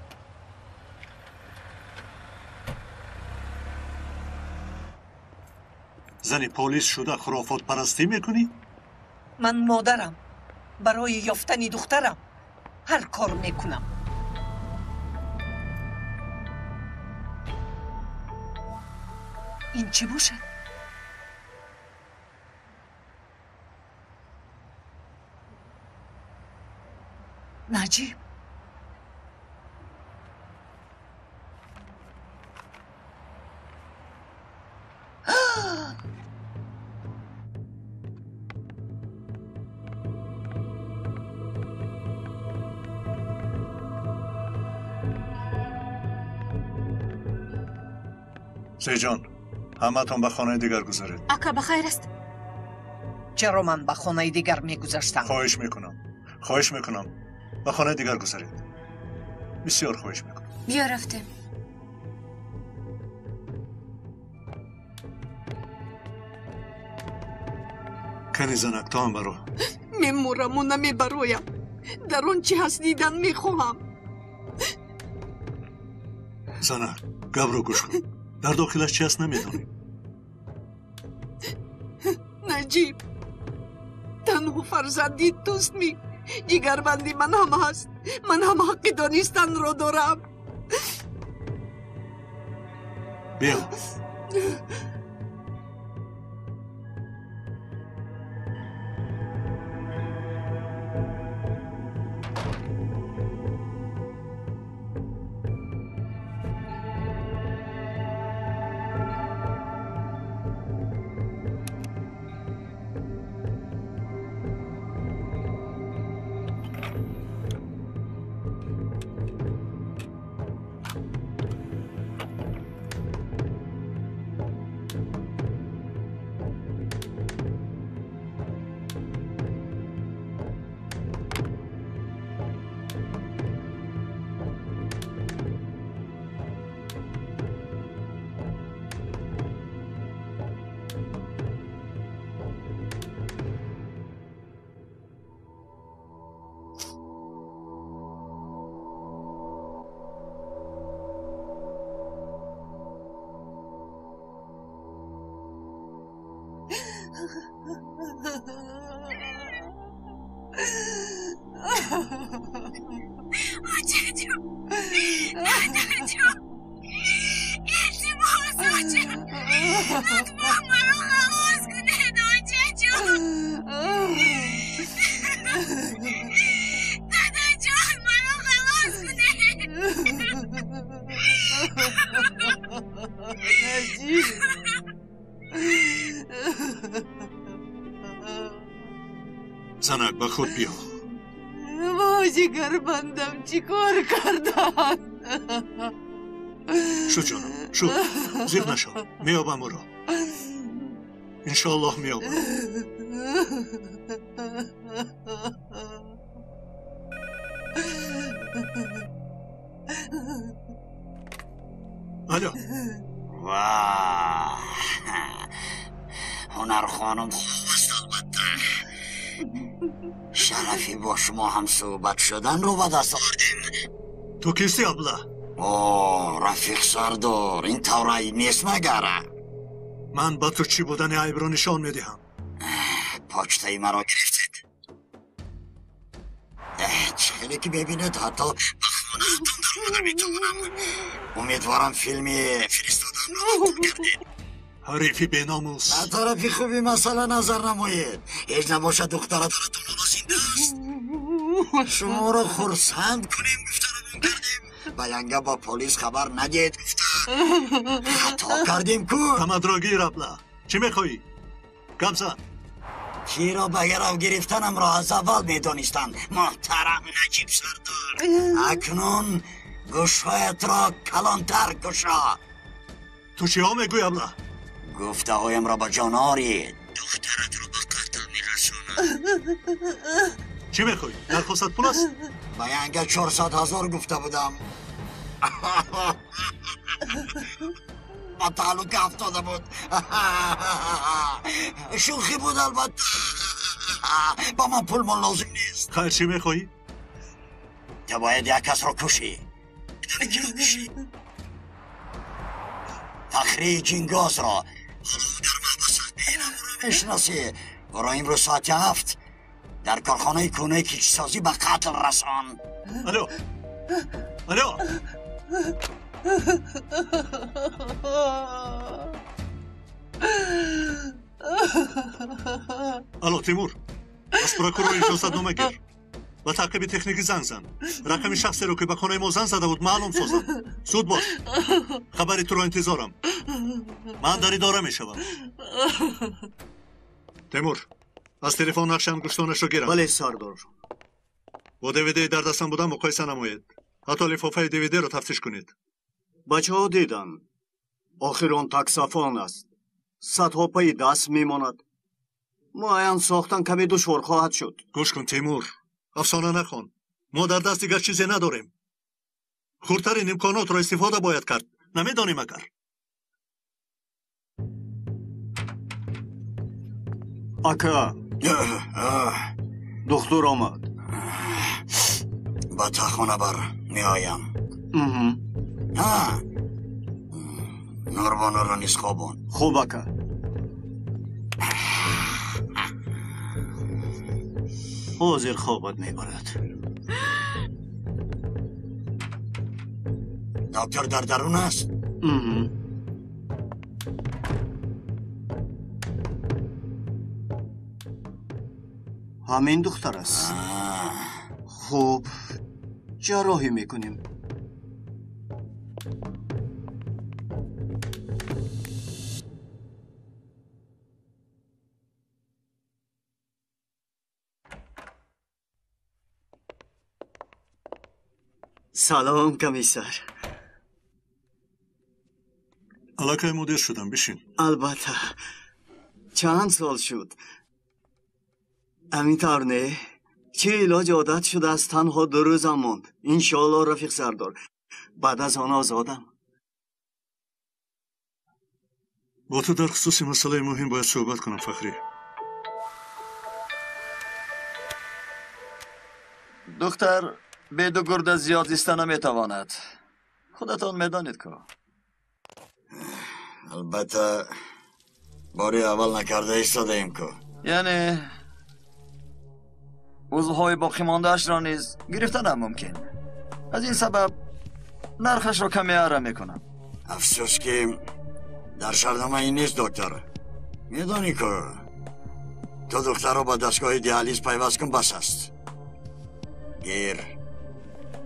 زنی پلیس شده خرافات پرستی میکنی؟ من مادرم. برای یافتن دخترم هر کار میکنم. این چی باشد؟ نجیب سیجان، همه تون به خانه دیگر گذارید. اکا بخیر است؟ چرا من به خانه دیگر میگذاشتم؟ خواهش میکنم به خانه دیگر گذارید. بسیار خواهش میکنم. بیا رفتیم. کنی زنک تا هم برو. میمورم و نمیبرویم. در اون چی هست دیدن میخواهم. زنک گبرو گوش کن. در داخلش چی هست نمیدونی. نجیب تنها فرزندی دوست می جگربندی من هم هست. من هم حق دانستن رو دارم. بیا. منو خلاص کنه داجه جان دادا جان منو خلاص کنه نجیب زنک به خود بیا. جگر بندم چی کار کردن؟ شو جانم شو زیر نشو میابم او را انشاءالله میابم. الو واه هنر خانم خوب است البته شرفی با شما هم صحبت شدن رو به دست آوردیم. تو کیستی ابله؟ اوه رفیق سردار این طوری نیست مگره؟ من با تو چی بودن عیب رو نشان میدهم. پاچتای مرا گرفتید. چهلی که ببیند حتی به خانه هاتون در آمده میتونم. امیدوارم فیلمی فرستادم رو قبول کردید. حریفی بیناموس. نه طرفی خوبی مسئله نظر نمایید. هیچ نباشد دختره درتون رو زنده است. شما رو خرسند کنیم گفترمون کردیم. بیانگه با پلیس خبر ندید گفته. خطا کردیم کو. تمدراگیر ابله چی میخوایی؟ کمسن کی را به گرو گرفتنم را از اول میدانستند محترم نجیب سردار. اکنون گوشهایت را کلانتر گشا. تو چی ها میگوی ابله؟ گفته هایم را به جان آرید. دخترت را به قتل میرسونم. چی میخوای؟ درخواست پول است؟ بیانگه 400,000 گفته بودم. با تعلق افتاده بود. شوخی بود البته. با من پول من لازم نیست. خیر چی میخوایی؟ تو باید یک کس را کشی. فخری جینگاز را در محبست میشناسی. برای امروز ساعت 7 در کارخانه کونه کیچ سازی به قتل رسان. الو الو الو تیمور از پروکورور اجازت نامه گیر. با تعقیب تکنیکی زنگ زن. رقم شخصی رو که به خانه ما زنگ زده بود معلوم سازم. زود باش. خبری تو رو انتظارم. من در اداره میشوم. تیمور از تلفن نقشم گوشتانش رو گیرم. بله سردار. با دیویدی در دستم بودم مقایسه نمایید. حتی لفافه دیویدی رو تفتیش کنید. بچه ها دیدن آخر آن تکسافان است. صدها پای دست میماند. معین ساختن کمی دشوار خواهد شد. گوش کن تیمور افسانه نخوان. ما در دست دیگر چیزی نداریم. خردترین امکانات را استفاده باید کرد. نمیدانیم اگر اکا دختر آمد. با تخانه بر می آیم. نور نیست خوابون. خوب اکا. حاضر خوابت می برد. دکتر در درون است؟ همین دختر است. خوب جراحی میکنیم. سلام کمیسر. علاقه مدیر شدم بشین. البته چند سال شد. همینطور نه؟ چه علاج عادت شده است تنها 2 روزم ماند. انشاءالله رفیق سردار بعد از آن آزادم. با تو در خصوص مسئله مهم باید صحبت کنم فخری. دختر به 2 گرده زیاد زیستن نمیتواند. خودتان میدانید که. البته باری اول نکرده ایستاده ایم که. یعنی عضوهای باقی مانده اش را نیز گرفتن هم ممکن. از این سبب نرخش را کمی اره میکنم. افسوس که در شرنامه این نیست دکتر. میدانی که تو دختر رو با دستگاه دیالیز پیوست کن بس است. گیر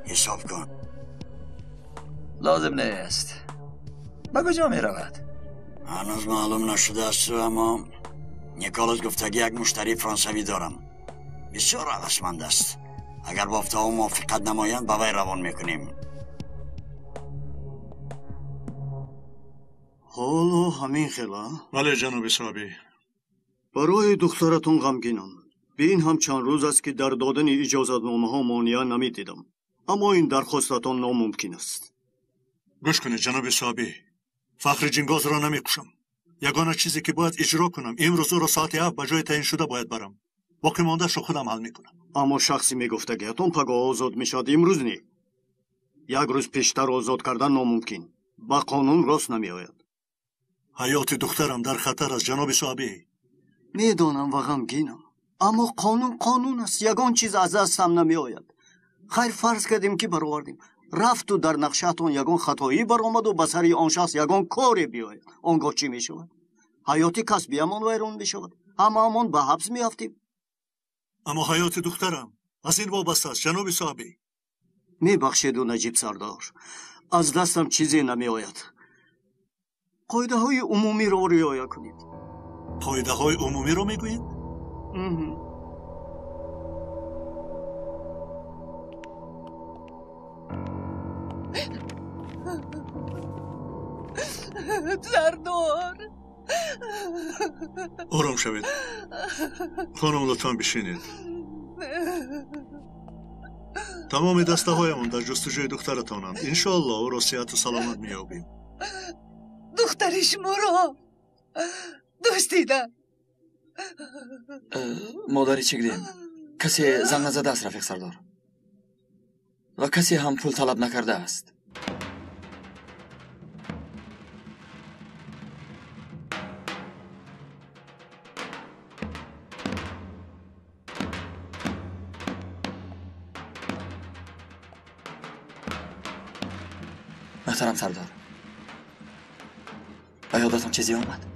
حساب کن. لازم نیست. به کجا می رود؟ هنوز معلوم نشده است اما نیکولاس گفته که یک مشتری فرانسوی دارم. بسیار عوضمند است. اگر بافتا و موافقت نمایند به وی روان میکنیم. حالا همین خیلی؟ بله جناب صاحبی. برای دخترتون غمگینم. به این هم چند روز است که در دادن اجازتنامه ها مانع نمیدیدم. اما این درخواستتان ناممکن است. گوش کنید جناب صاحبی. فخر جنگاز را نمیکشم. یگانه چیزی که باید اجرا کنم امروز رو ساعت 7 به جای تعیین شده باید برم. باقی مانده‌اش رو خودم حل میکنم. اما شخصی میگفته که اتون پگاه آزاد میشد امروز نی. یک روز پیشتر آزاد کردن ناممکن. با قانون راست نمیآید. حیات دخترم در خطر است جناب صاحبی. میدانم و غمگینم. اما قانون است. یگان چیز از دستم نمیآید. خیر فرض کردیم که برآوردیم. رفت و در نقشه‌تون یگان خطایی برآمد و به سر آن شخص یگان کاری بیاید. آنگاه چی میشود؟ حیاتی کسبی امان ویران میشود. همه به حبس میافتیم. اما حیات دخترم از این وابسته است جناب صاحبی. میبخشید و نجیب سردار. از دستم چیزی نمیآید. قاعده های عمومی رو رعایت کنید. قاعده های عمومی رو میگویید؟ سردار آرام شوید خانم، لطفا بشینید. تمام دسته هایمون در جستجوی دخترتانند. انشاءالله او را صحت و سلامت میابیم. دختر شما را داشتیدن؟ مادری چی گدیم؟ کسی زنگ نزده است رفیق سردار و کسی هم پول طلب نکرده است. محترم سردار، به یادتان چیزی آمد؟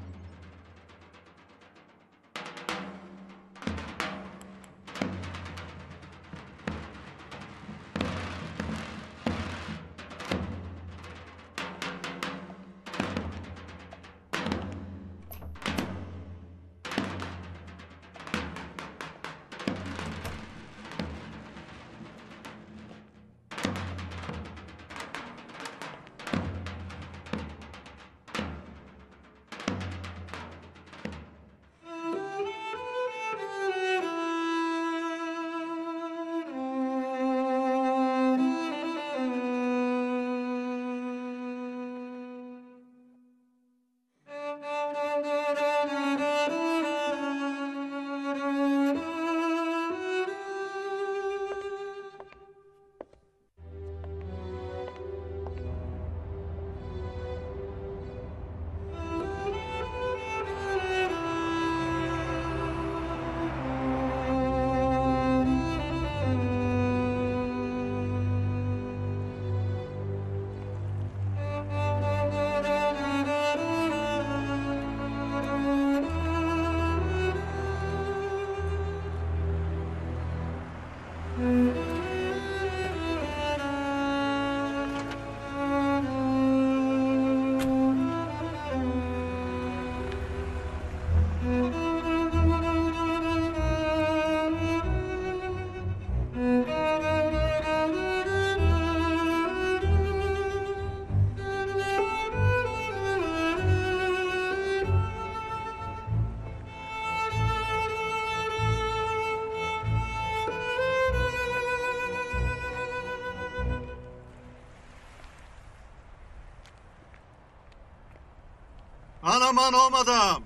من آمدم.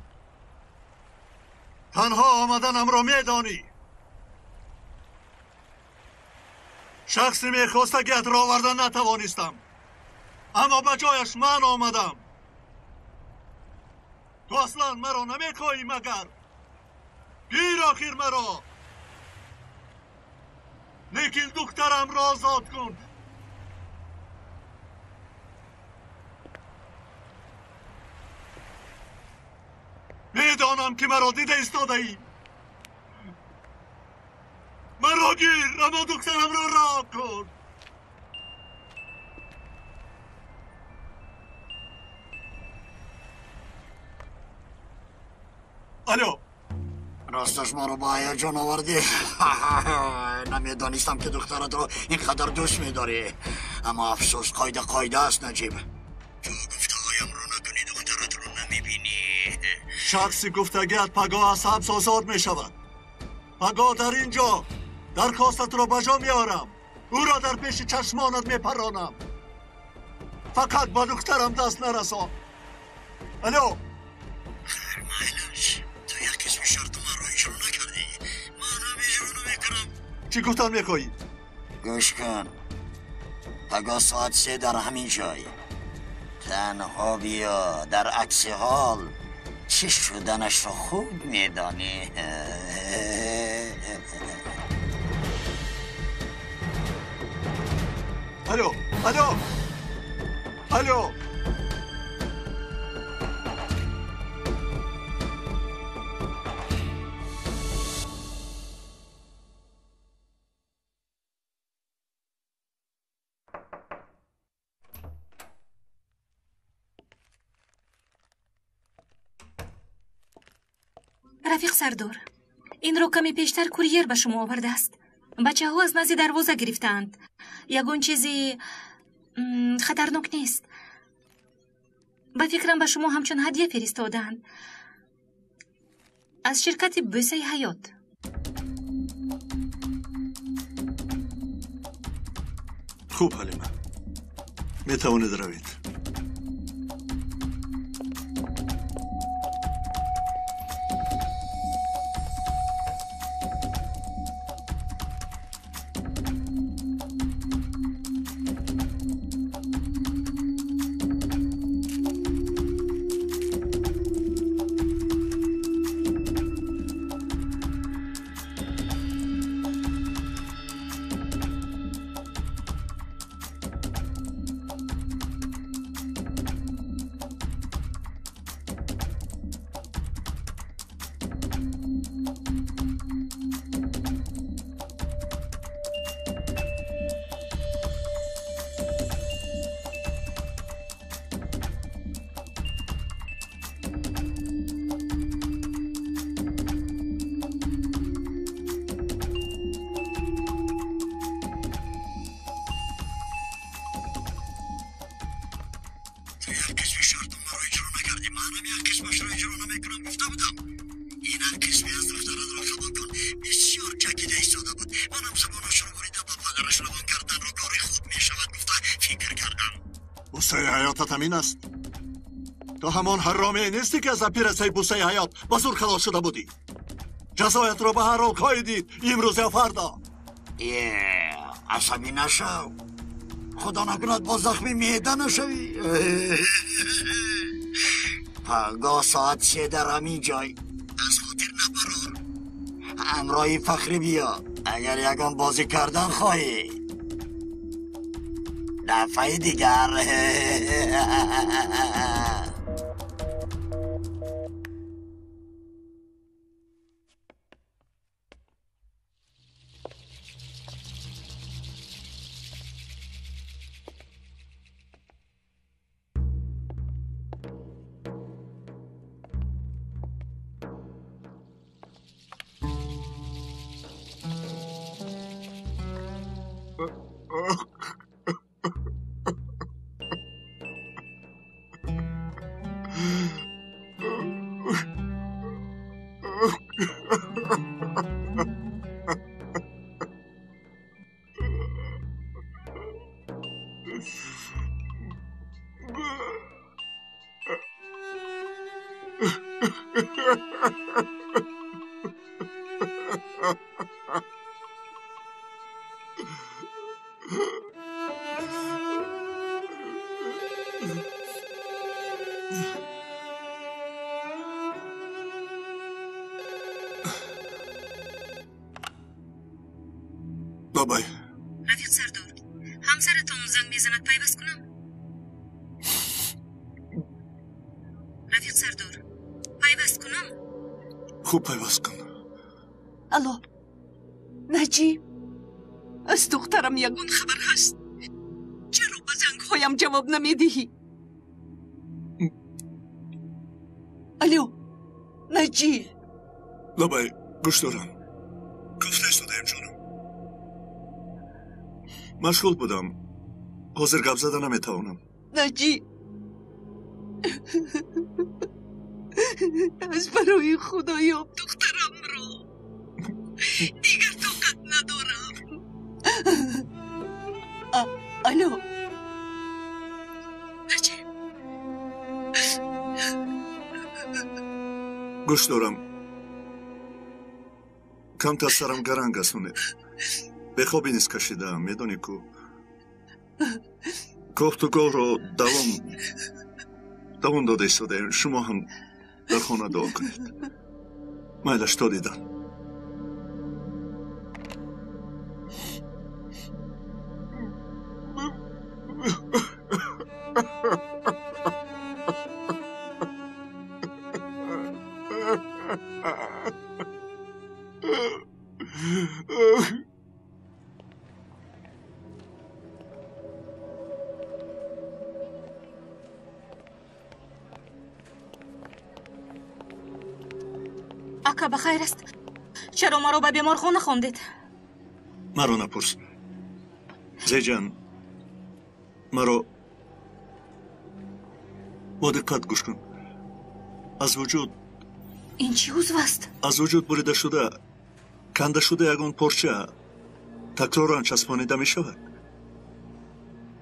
تنها آمدنم را میدانی. شخصی میخواسته گت را آوردن نتوانستم، اما به جایش من آمدم. تو اصلا مرا نمیخواهی مگر؟ گیر آخر مرا، لیکن دخترم را آزاد کن. میدانم که مرا دیده ایستاده ای. مرا گیر، اما دخترم را رها کن. الو، راستش ما رو با هیجان آوردی. نمیدانستم که دخترت رو اینقدر دوست میداری، اما افسوس قایده است نجیب. تو گفته هایم رو نکنی دخترت رو نمیبینی. شخصی گفتگیت پگاه از حبس آزاد میشود. پگاه در اینجا درخواستت را بجا میارم، او را در پیش چشمانت میپرانم. فقط با دخترم دست نرسان. الو. خیر مایلش، تو یک قسم شرط من رو اجرا نکردی، منم اجرا نمیکنم. چی گفتن میخوایی؟ گوش کن، پگاه ساعت 3 در همین جای تنها بیا. در عکس حال چه شدنش رو خوب میدانی. الو الو الو. رفیق سردار، این رو کمی پیشتر کوریر به شما آورده است. بچه ها از نزد دروازه گرفتند. یگون چیزی خطرناک نیست. به فکرم به شما همچون هدیه فرستادند از شرکت بوسه حیات. خوب حلیمه، میتوانید روید. حیاتت همین است. تو همان حرامی نیستی که از پیرسه بوسه حیات با زور خلاص شده بودی. جزایت رو به هر حال خواهی دید، امروز یا فردا. عصبی نشو، خدا نکند با زخمی معده نشوی. پگاه ساعت 3 در همین جای، از خاطر نپرار. همراهی فخری بیا، اگر یگان بازی کردن خواهی. دفعه دیگر. بابای رفیق سردار، همسرتون زنگ میزند پیوست کنم؟ رفیق سردار، پیوست کنم؟ خوب پیوست کن. الو نجیب از دخترم یگون خبر هست. چرا به زنگهایم جواب نمیدهی؟ الو نجیب. لبای گوش دارم. گفته ایستادم جانم. مشغول بودم. حاضر گپ زدن نمیتوانم. نجیب از برای خدایا دخترم رو دیگر طاقت ندارم. الو نجیب. گوش دارم. کم تا سرم گرنگ اسونه. به خوابی نیست کشیدم. میدونی کو گفتگو رو دوام داده ایستاده. شما هم در خانه دعا کنید. میلش تا دیدن. اکا بخیر است. چرا ما رو به بیمارخانه خواندید؟ مرا نپرس. زیجان مرا با دقت گوش کن. از وجود این چی عضو است؟ از وجود بریده شده کنده شده یگان پرچه تکرارا چسبانیده می شود.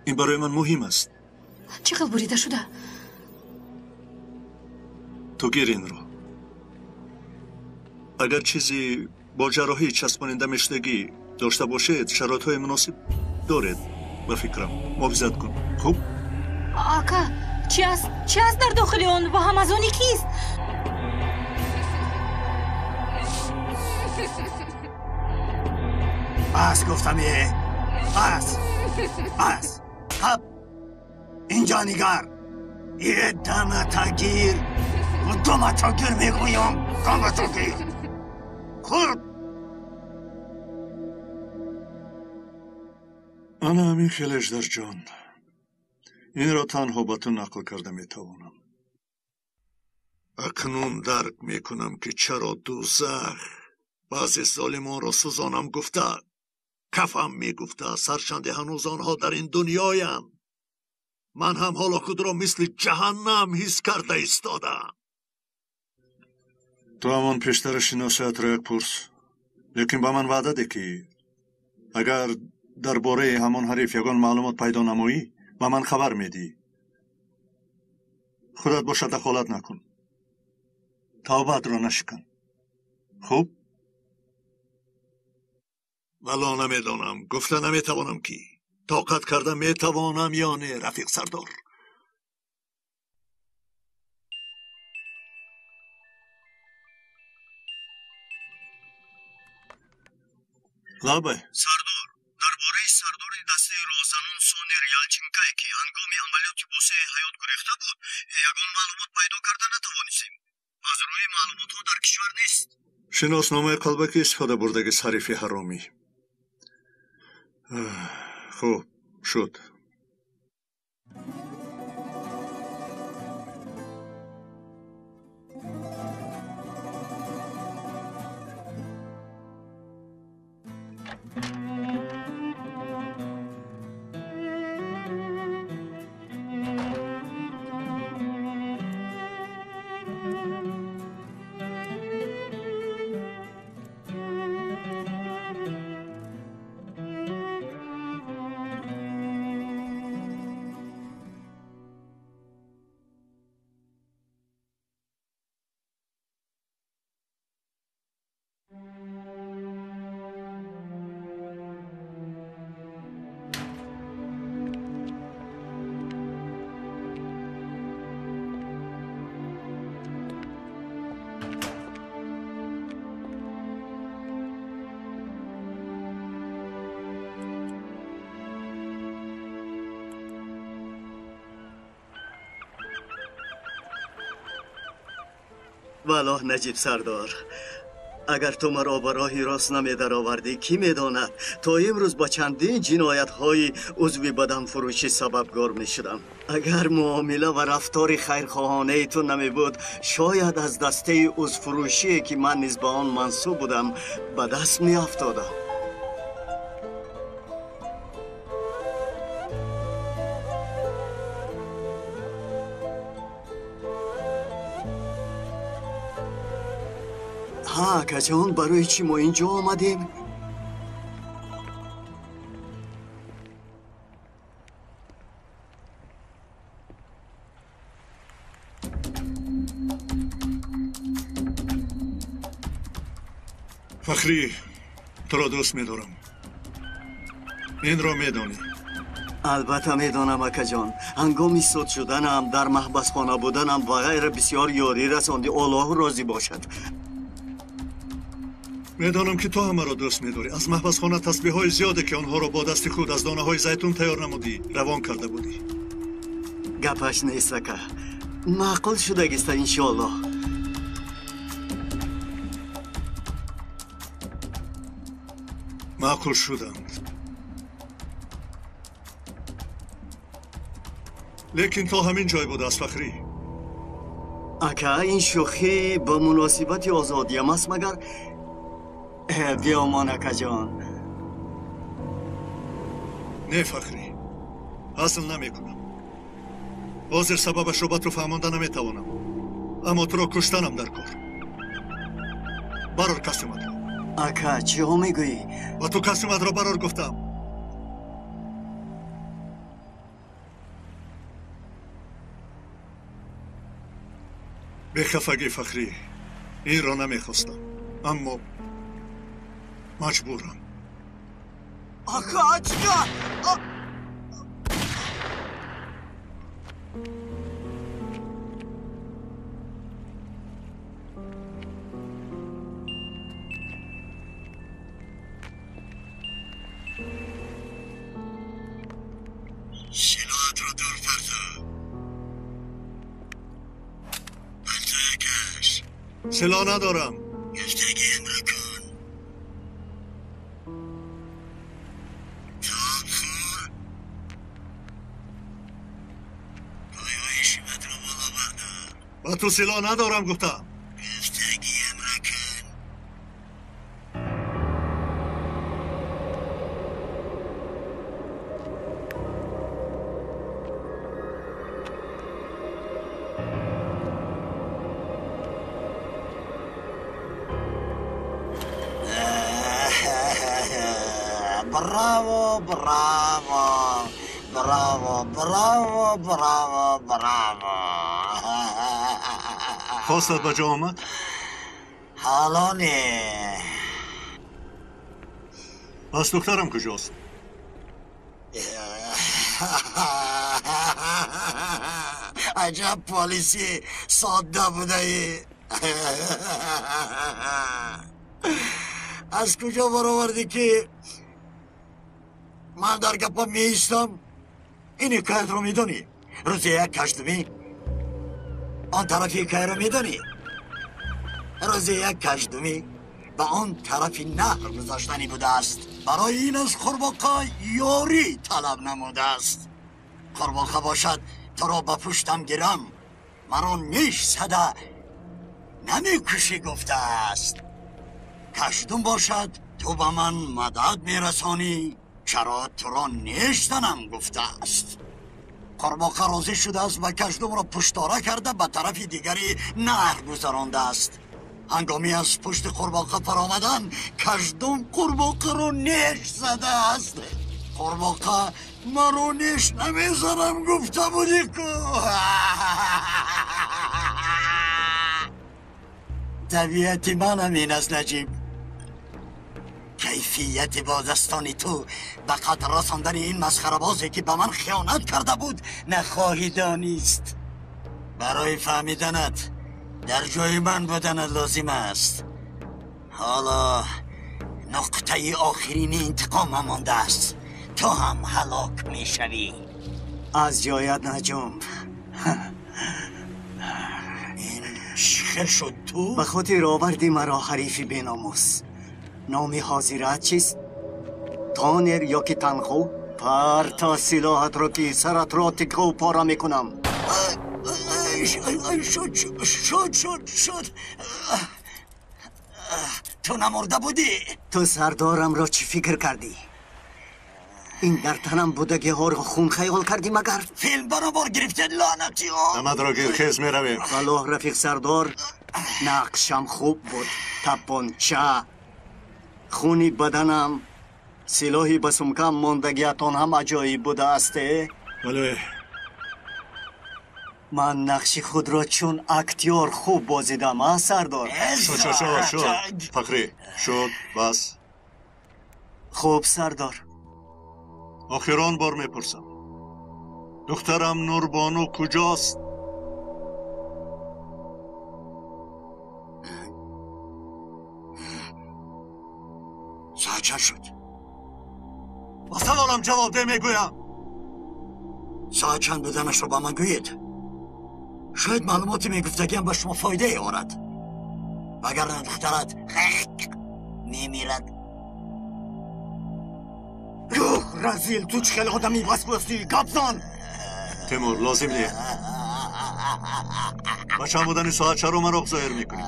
این برای من مهم است. چقدر بریده شده؟ تو گیر این رو. اگر چیزی با جراحی چسباننده میشدگی داشته باشید شرایط‌های مناسب دارید. به فکرم محافظت کن. خوب؟ آقا چی است در داخل اون و هم از اونی کیست؟ بس گفتم یه بس خب اینجا نگر. یه دمتا گیر و دمتا گیر میگویم. دمتا گیر. خود انا همین خیلیش در جان. این را تنها با تو نقل کرده میتوانم. اکنون درک میکنم که چرا دوزخ بعضی ظالمان را سوزانم گفته. کفم میگفته سرچند هنوز آنها در این دنیایم. من هم حالا خود را مثل جهنم حس کرده ایستادم. تو همان پیشتر شناسیت را یک پرس. لیکن با من وعده ده که اگر درباره همان حریف یگان معلومات پیدا نمایی با من خبر میدی. خودت باشه دخالت نکن. توبت را نشکن. خوب؟ ولا نمیدانم. گفته نمیتوانم که طاقت کرده میتوانم یا نه رفیق سردار. لابه سردار درباره سردار دسته روزانون سونر یالچینکای که هنگام عملیات بوسه حیات گرفته بود یگان معلومات پیدا کرده نتوانستیم. از روی معلومات ها در کشور نیست. شناسنامه قلبکی استفاده بردگی حریفی حرامی. خوب شد. والله نجیب سردار، اگر تو مرا به راهی راست نمیدر آوردی کی میداند تا امروز با چندین جنایت های عضوی بدن فروشی سببگار می شدم. اگر معامله و رفتار خیرخواهانه تو نمی بود شاید از دسته عضو فروشی که من نیز به آن منصوب بودم به دست می افتادم. ها کجان برای چی ما اینجا آمدیم؟ فخری تو را دوست می‌دارم. این را می‌دانی؟ البته میدانم اکا جان. هنگامی صد شدنم در محبس خانه بودنم و غیر بسیار یاری رساندی. الله راضی باشد. میدانم که تو همه را دوست می‌داری. از محبس خانه تسبیح‌های زیاده که آنها را با دست خود از دانه‌های زیتون تیار نمودی روان کرده بودی. گپش نیست اکا. معقول شدگیست انشاءالله. معقول شدند. لیکن تا همین جای بود از فخری. اکا این شوخی به مناسبت آزادیم است مگر؟ بیامان اکا جان. نه فخری، اصل نمی کنم. حاضر سببش رو به تو فهمانده نمی توانم. اما تو را کشتنم در کار. برار کستومت را. اکا چی ها میگویی؟ و تو کستومت را برار گفتم. به خفگی فخری، این را نمیخواستم اما مجبورم. آقا چیکار؟ سلاحت را دور فردا. پلتای کش. سلاح ندارم. گفتگیم را کن. تاب خور. پایهای شیمت را بالا بردار. و تو سلاح ندارم گفتم. گفتگیم را کن. براو براو براو براو براو براو. خواستت به جا آمد؟ حالا نه. پس دخترم کجاست؟ عجب پالیسی ساده بوده ای. از کجا برآوردی که من در گپا می ایستم؟ این کایت رو میدونی؟ روز یک کشتمی آن طرفی کای رو میدونی؟ روز یک کشتمی به آن طرفی نهر گذاشتنی بوده است. برای این از قرباقه یاری طلب نموده است. قرباقه باشد تو را به پشتم گیرم مرا نیش زده نمیکشی گفته است. کشتم باشد تو به من مدد میرسانی چرا تو را نیش زنم گفته است. قرباقه راضی شده است و کشتم را پشتاره کرده به طرف دیگری نهر گذرانده است. هنگامی از پشت قرباقه پر آمدن کشتم قرباقه را نیش زده است. قرباقه مرا نیش نمیزنم گفته بودی که. طبیعت من همین است نجیب. کیفیت بازستانی تو به قدر رساندن این مسخره بازی که به من خیانت کرده بود نخواهی دانست. برای فهمیدنت در جای من بودنت لازم است. حالا نقطه آخرین انتقام مانده است. تو هم هلاک می شوی. از جایت نجوم. این خیر شد تو؟ به خاطر آوردی مرا حریفی بیناموس. نام حاضرت چیست؟ تانر یا که تنخو؟ پر تا سلاحت را که سرت را تکه و پاره میکنم. شد تو نمرده بودی؟ تو سردارم را چی فکر کردی؟ این در تنم بودگی ها را خون خیال کردی مگر؟ فیلم برابر گرفتید لعنتی ها. نمد را گیرخیز می رویم. بله رفیق سردار، نقشم خوب بود. تپانچه، خونی بدنم، سلاحی بسمکم ماندگیتان هم عجایب بوده استه. بله. من نقش خود را چون اکتیار خوب بازیدم سردار. شد فقری شد بس. خوب سردار. آخران بار میپرسم دخترم نوربانو کجاست؟ ساعت چند شد؟ با سوالم جواب ده میگویم. ساعت چند بودنش رو با من گویید. شاید معلوماتی میگفتگیم به شما فایده ای آورد. وگرنه دخترت میمیرد. روح رزیل، تو چه خیلی آدمی بسپرستی گبزان. تیمور لازم نیه. بچه هم بودنی ساعت چه رو من رو ظاهر میکنی.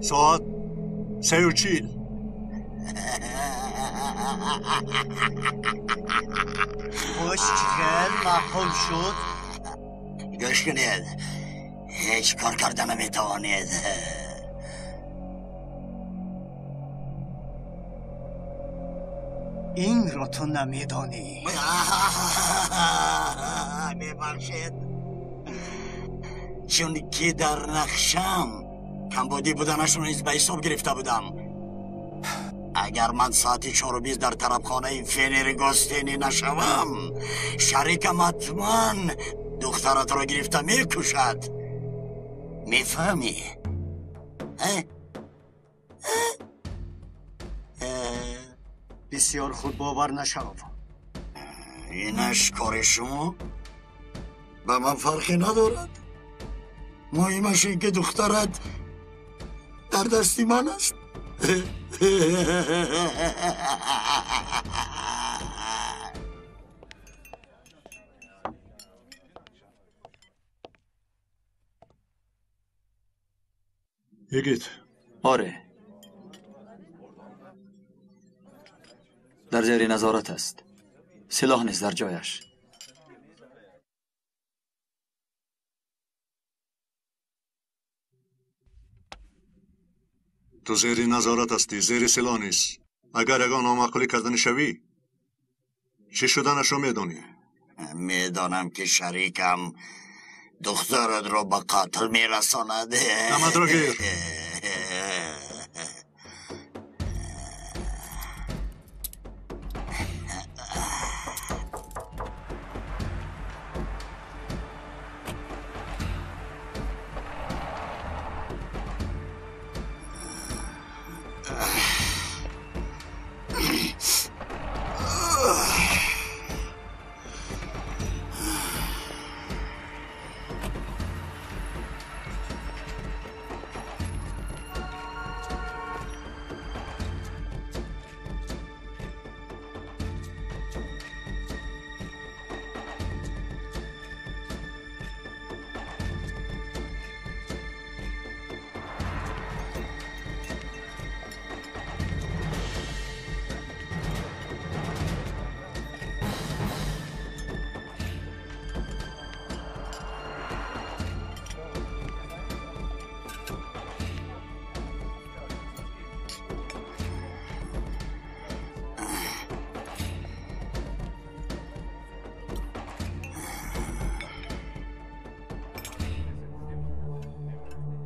ساعت 3:40. خوشگل مفهوم شد. گوش کنید، هیچ کار کردن نمیتوانید. این رو تو نمیدانی. میبخشید چون که در نقشم کمبودی بودنش رو نیز به حساب گرفته بودم. اگر من ساعت 4:20 در طرفخانه فنر گاستینی نشوم، شریکم حتما دخترت را گرفته میکشد. میفهمی؟ بسیار خود باور نشو. اینش کار شما؟ به من فرقی ندارد. مهمش این که دخترت در دستی من است. یگیت. آره، در زیر نظارت است. سلاح نیست در جایش. تو زیر نظارت هستی، زیر سلاح نیست. اگر یگان نامعقولی کردن شوی چی شدنش رو میدونی؟ میدانم که شریکم دخترت رو به قتل میرساند. نمد را گیر.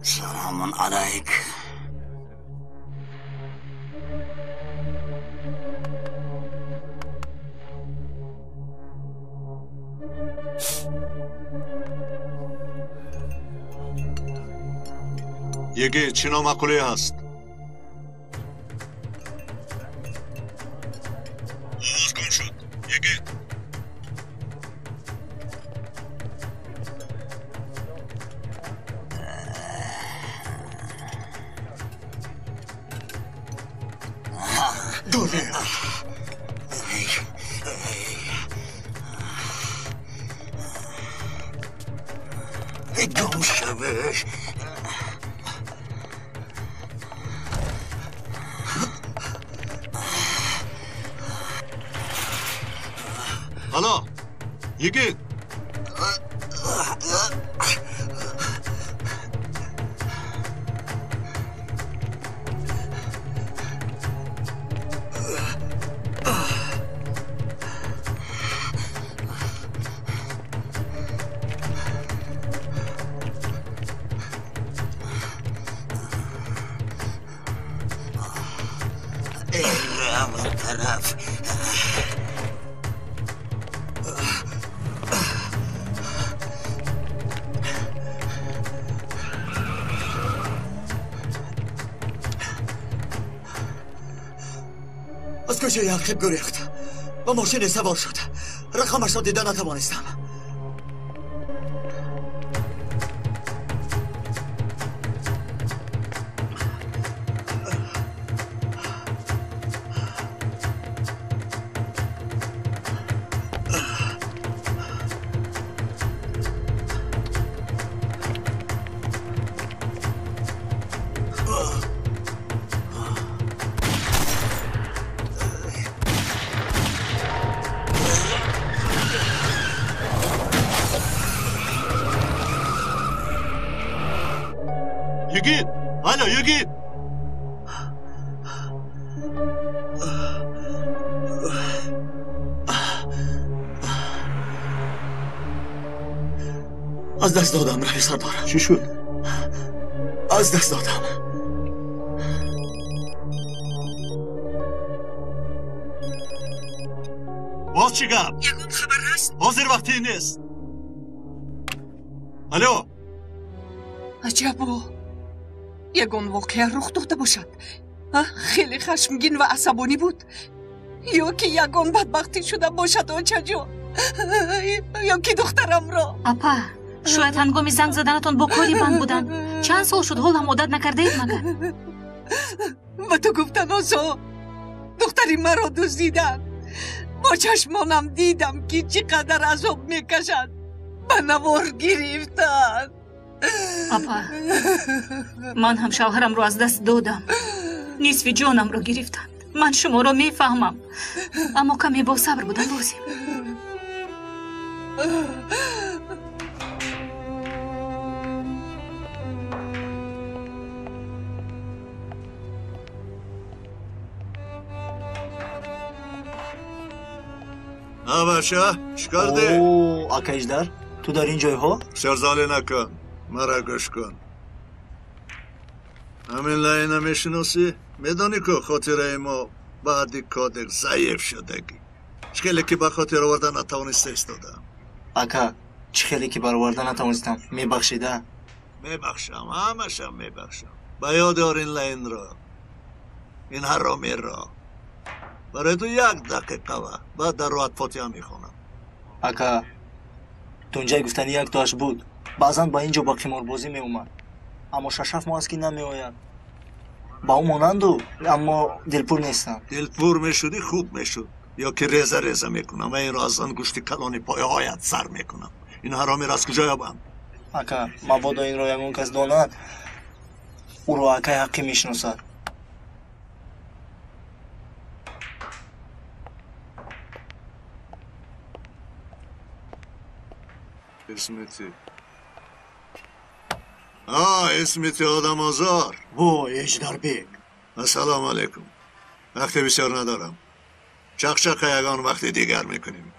سلام علیک. یگیت چی نامعقولی هست؟ آواز کن شد. یگیت دوره گم شوش حالا یگید از کجای عقب گریخت و ماشین سوار شد رقمش را دیدن نتوانستم یگید حالا یگید از دست دادم رای سردار چی شد؟ از دست دادم باز چی گپ؟ یگون خبر هست؟ حاضر وقتی نیست الو عجبو یگون واقعا رخ داده باشد خیلی خشمگین و عصبانی بود یا که یگون بدبختی شده باشد آنچه جا یا که دخترم را اپا شاید هنگامی زنگ زدنتان با کاری بند بودن چند سال شد حال هم عادت نکرده اید مگر و تو گفتن آسا دختری مرا دزدیدن با چشمانم دیدم که چقدر عذاب میکشد به نوار گرفتن اپا من هم شوهرم رو از دست دادم نصف جانم رو گرفتند من شما رو میفهمم اما کمی با صبر بودن لازم بچه چیکار ده؟ اوه اکا اجدر تو در این جای ها؟ سرزاله نکن مرا گوش کن همین لایه نمیشناسی؟ میدانی که خاطره ما بعدی کادک ضعیف شدگی چخیلی که به خاطر آوردن نتوانسته استادم اکا چخیلی که برآوردن نتوانستم میبخشیده؟ میبخشم همشم میبخشم به یاد آر این لاین را این حرامی را برای تو 1 دقیقه و بعد در روحت فاتحه میخونم اکا تو اونجای گفتنی یک تاش بود بعضا با اینجا با قمار بازی می اومد اما 6-7 ماه است که نمی آید با اون مانندو اما دلپور نیستم دلپور میشدی خوب میشد یا که ریزه ریزه میکنم و این را از آن گوشت کلانی پای هایت سر میکنم این حرامی را از کجا یابم اکا مبادا این را یگون کس داند او را اکای حقی میشناسد اسمتی اسمتی آدم آزار وای اجدر بیگ السلام علیکم وقت بسیار ندارم چخچخ یگان وقت دیگر میکنیم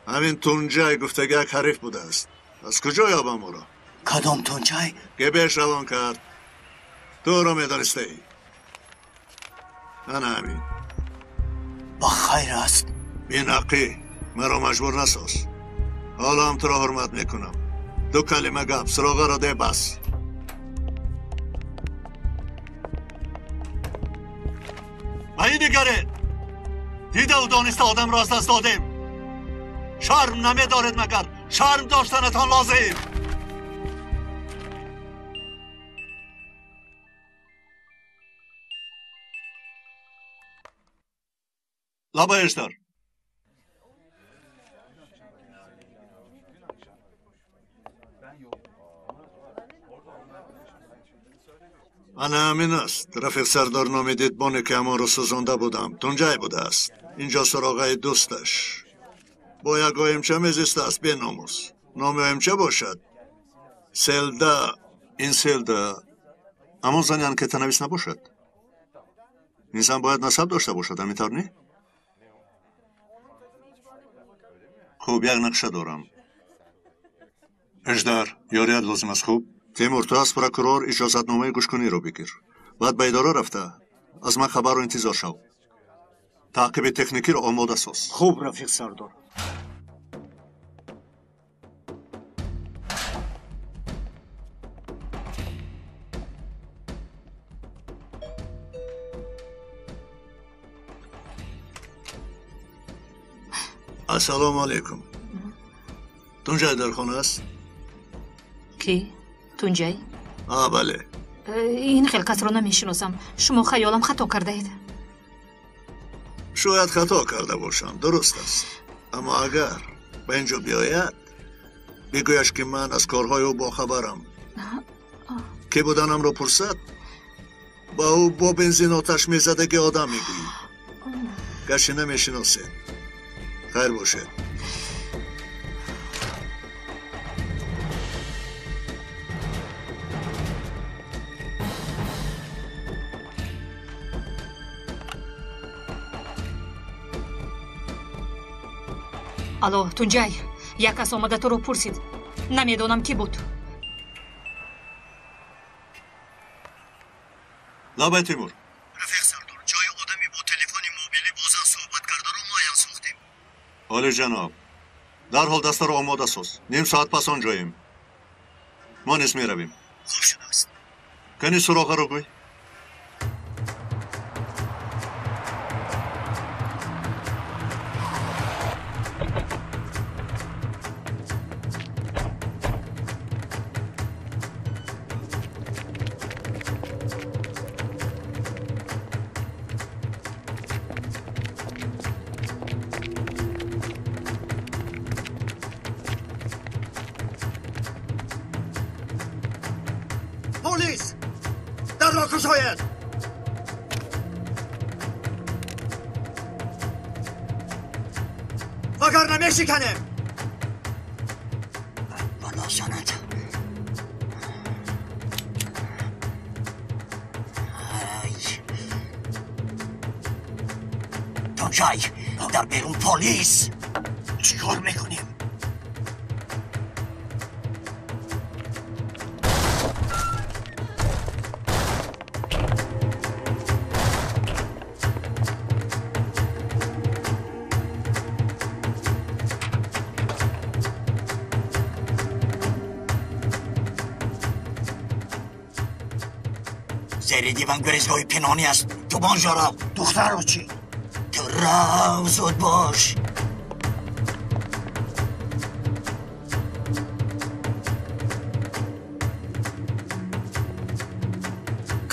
همین تونجای گفتگک حریف بوده است از کجا یابم او را کدام تونجای؟ گبهش روان کرد تو را میدانسته ای من همین با خیر است بینقی مرا مجبور نساز حالا هم تو را حرمت میکنم 2 کلمه گپ سراغه را ده بس و این دیگره دیده و دانسته آدم را از دست دادیم شرم نمیدارد مگر شرم داشتنتان لازم لابا اجدر انا همین است. رفیق سردار نامیدید بانه که اما رو سوزانده بودم. تونجای بوده است. اینجا سراغای دوستش. با یک امچه میزیسته است به ناموس. نام امچه باشد. سلده. این سلده اما زنیان که تنویس نباشد. انسان باید نسب داشته باشد. همینطور نی؟ خوب یک نقشه دارم. اجدر یاریت لازم است. خوب تیمور تو از پروکورور اجازت نامه گوشکنی رو بگیر. بعد به اداره رفته از من خبر رو انتظار شو. تعقیب تکنیکی رو آماده ساز. خوب رفیق سردار. السلام علیکم. تونجای در خانه است؟ کی؟ تونجای؟ بله. این خلقت رو نمیشناسم. شما خیالم خطا کرده اید. شاید خطا کرده باشم. درست است. اما اگر به اینجا بیاید بگویش که من از کارهای او با خبرم. که بودنم رو پرسد با او با بنزین آتش میزدگی آدم میگویی. گشی نمیشناسه. خیر باشه. الو تونجای، یک کس آمده تو رو پرسید. نمیدونم کی بود. لابه تیمور. رفیق سردار جای آدمی با تلفن موبیلی بازن صحبت کرده رو معین ساختیم. عالی جناب. در حال دسته رو آماده ساز. نیم ساعت پس آنجاییم. ما نیز می رویم. خوب شده است. کنی سراغه رو گوی. پلیس در را کشاید. مگر نمیشکنیم. بلا شاند. تونجای در بیرون پلیس. چیکار میکنیم؟ زیر دیوان گریزگاهی پنهانی است. تو بانجا را. دختر رو چی؟ تو رو زود باش.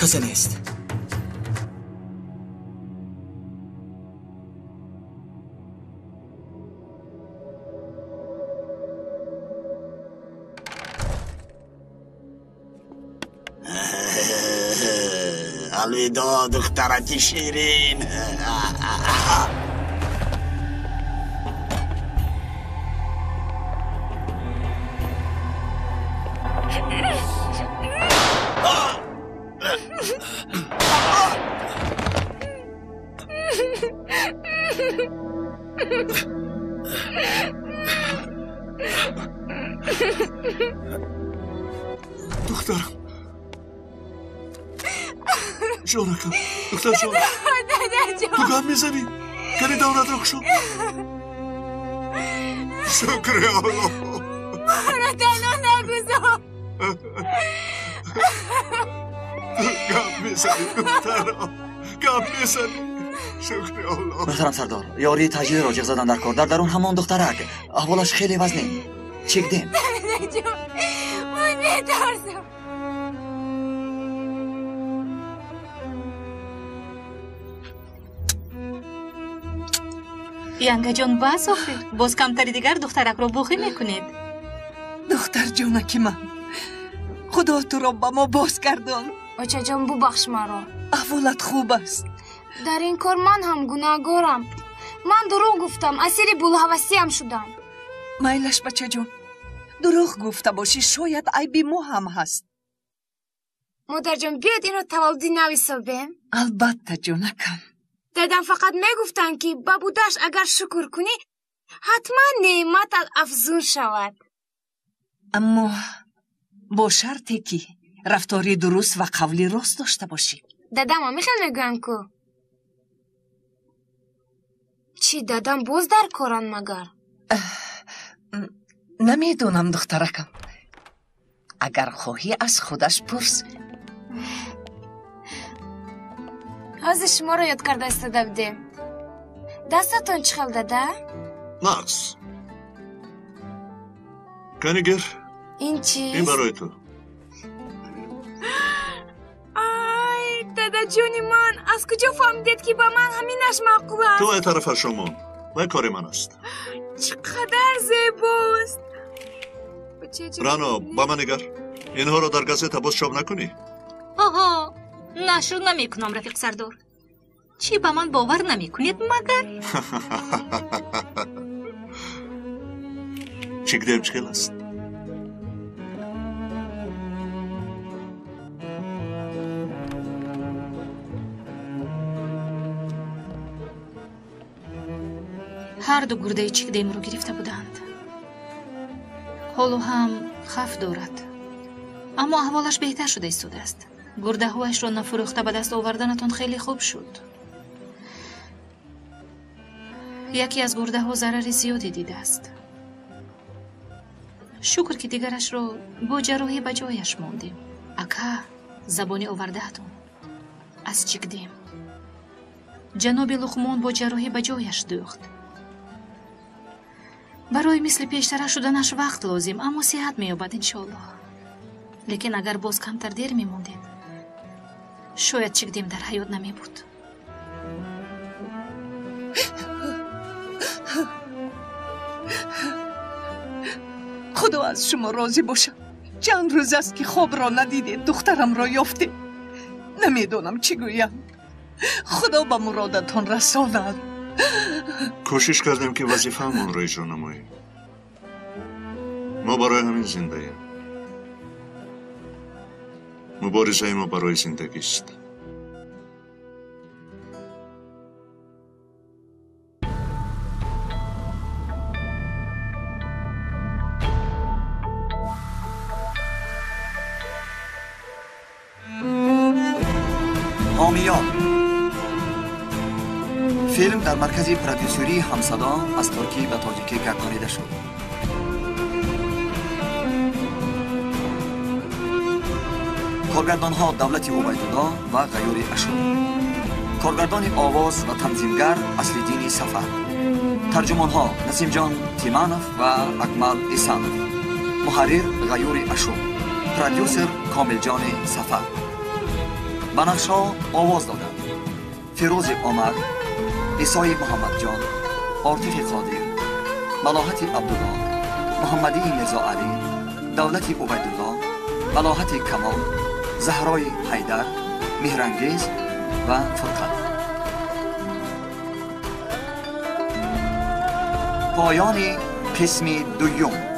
کسی نیست. الویدا دخترک شیرین. دخترم جانکم. دختر جان تو گم میزنی. کنی دورت رو کشو. شکر الله. مانا تنها نگذار. گم میزنی دخترم. گم میزنی. شکر الله. محترم سردار، یاری تجدید راجع زدن در کار. در درون همان دخترک. احوالش خیلی وزنی. چک دیم. من میترسم. янга ҷон бас охир боз камтари дигар духтаракро буғӣ мекунед. دختر جانکی من خدا تو را با ما باز گردان. بچه جان ببخش مرا. احوالت خوب است؟ در این کار من هم گناهکارم. من دروغ گفتم، اسیر بولهوسی هم شدم. میلش بچه جان، دروغ گفته باشی شاید عیبی ما هم هست. مادر جان بیاد این رو تولدی نویسابیم؟ البته جانکم. دادم فقط میگفتن که با بودش اگر شکر کنی حتما نعمتت افزون شود. اما با شرطی که رفتاری درست و قولی راست داشته باشی. دادم هم میخوام میگم که چی دادم باز در کارن مگر؟ نمیدونم دخترکم. اگر خواهی از خودش پرس. از شما رو یاد کرده استاده بودیم. دستتون چی خل داده؟ ماکس کنیگر این چیز؟ این برای تو. آی دادا جونی من از کجا فهمیدید که با من همینش معقول است؟ تو اعتراف شما و کار من است. چقدر زیباست. رانا با من نگر. اینها رو در گازت باز چاپ نکنی. آها نشر نمیکنم رفیق سردار. چی با من باور نمیکنید مگر؟ چی گدیم چخیل است؟ هر دو گرده چیکدیم رو گرفته بودند. حالو هم خف دارد. اما احوالش بهتر شده ایستاده است. گرده هایش را نفروخته به دست آوردنتون خیلی خوب شد. یکی از گرده ها ضرر زیادی دیده است. شکر که دیگرش را با جراحی به جایش ماندیم. اکا زبانی آوردهتون از چیکدیم. جناب لقمان با جراحی به جایش دوخت. برای مثل پیشتر شدنش وقت لازم، اما صحت می‌یابد انشالله. لیکن اگر باز کمتر دیر می‌ماندید شاید چیکدیم در حیات نمی‌بود. خدا از شما راضی باشه. چند روز است که خواب را ندیدید دخترم را یافته. نمیدونم چی گویم. خدا به مرادتان رساند. کوشش کردیم که وظیفه‌مون رو اجرا نماییم. ما برای همین زنده ایم. مبارزه ما برای زندگی است. حامیان فیلم در مرکز پرودیوسری همصدا از ترکی و تاجیکی گردانیده شد. کارگردان ها دولت عبیدالله و غیور اشور. کارگردان آواز و تنظیمگر اصل‌الدین سفر. ترجمان ها نسیم جان تیمانوف و اکمل ایسانوف. محرر غیور اشور. پرودیوسر کامل جان سفر. بنفشا آواز دادند. فیروز عمر، عیسی محمد جان، عاطف قادر، ملاحت عبدالله، محمدی میرزا علی، دولت عبیدالله، ملاحت کمال، زهرای حیدر، مهرانگیز و فرقت. پایان قسم دوم.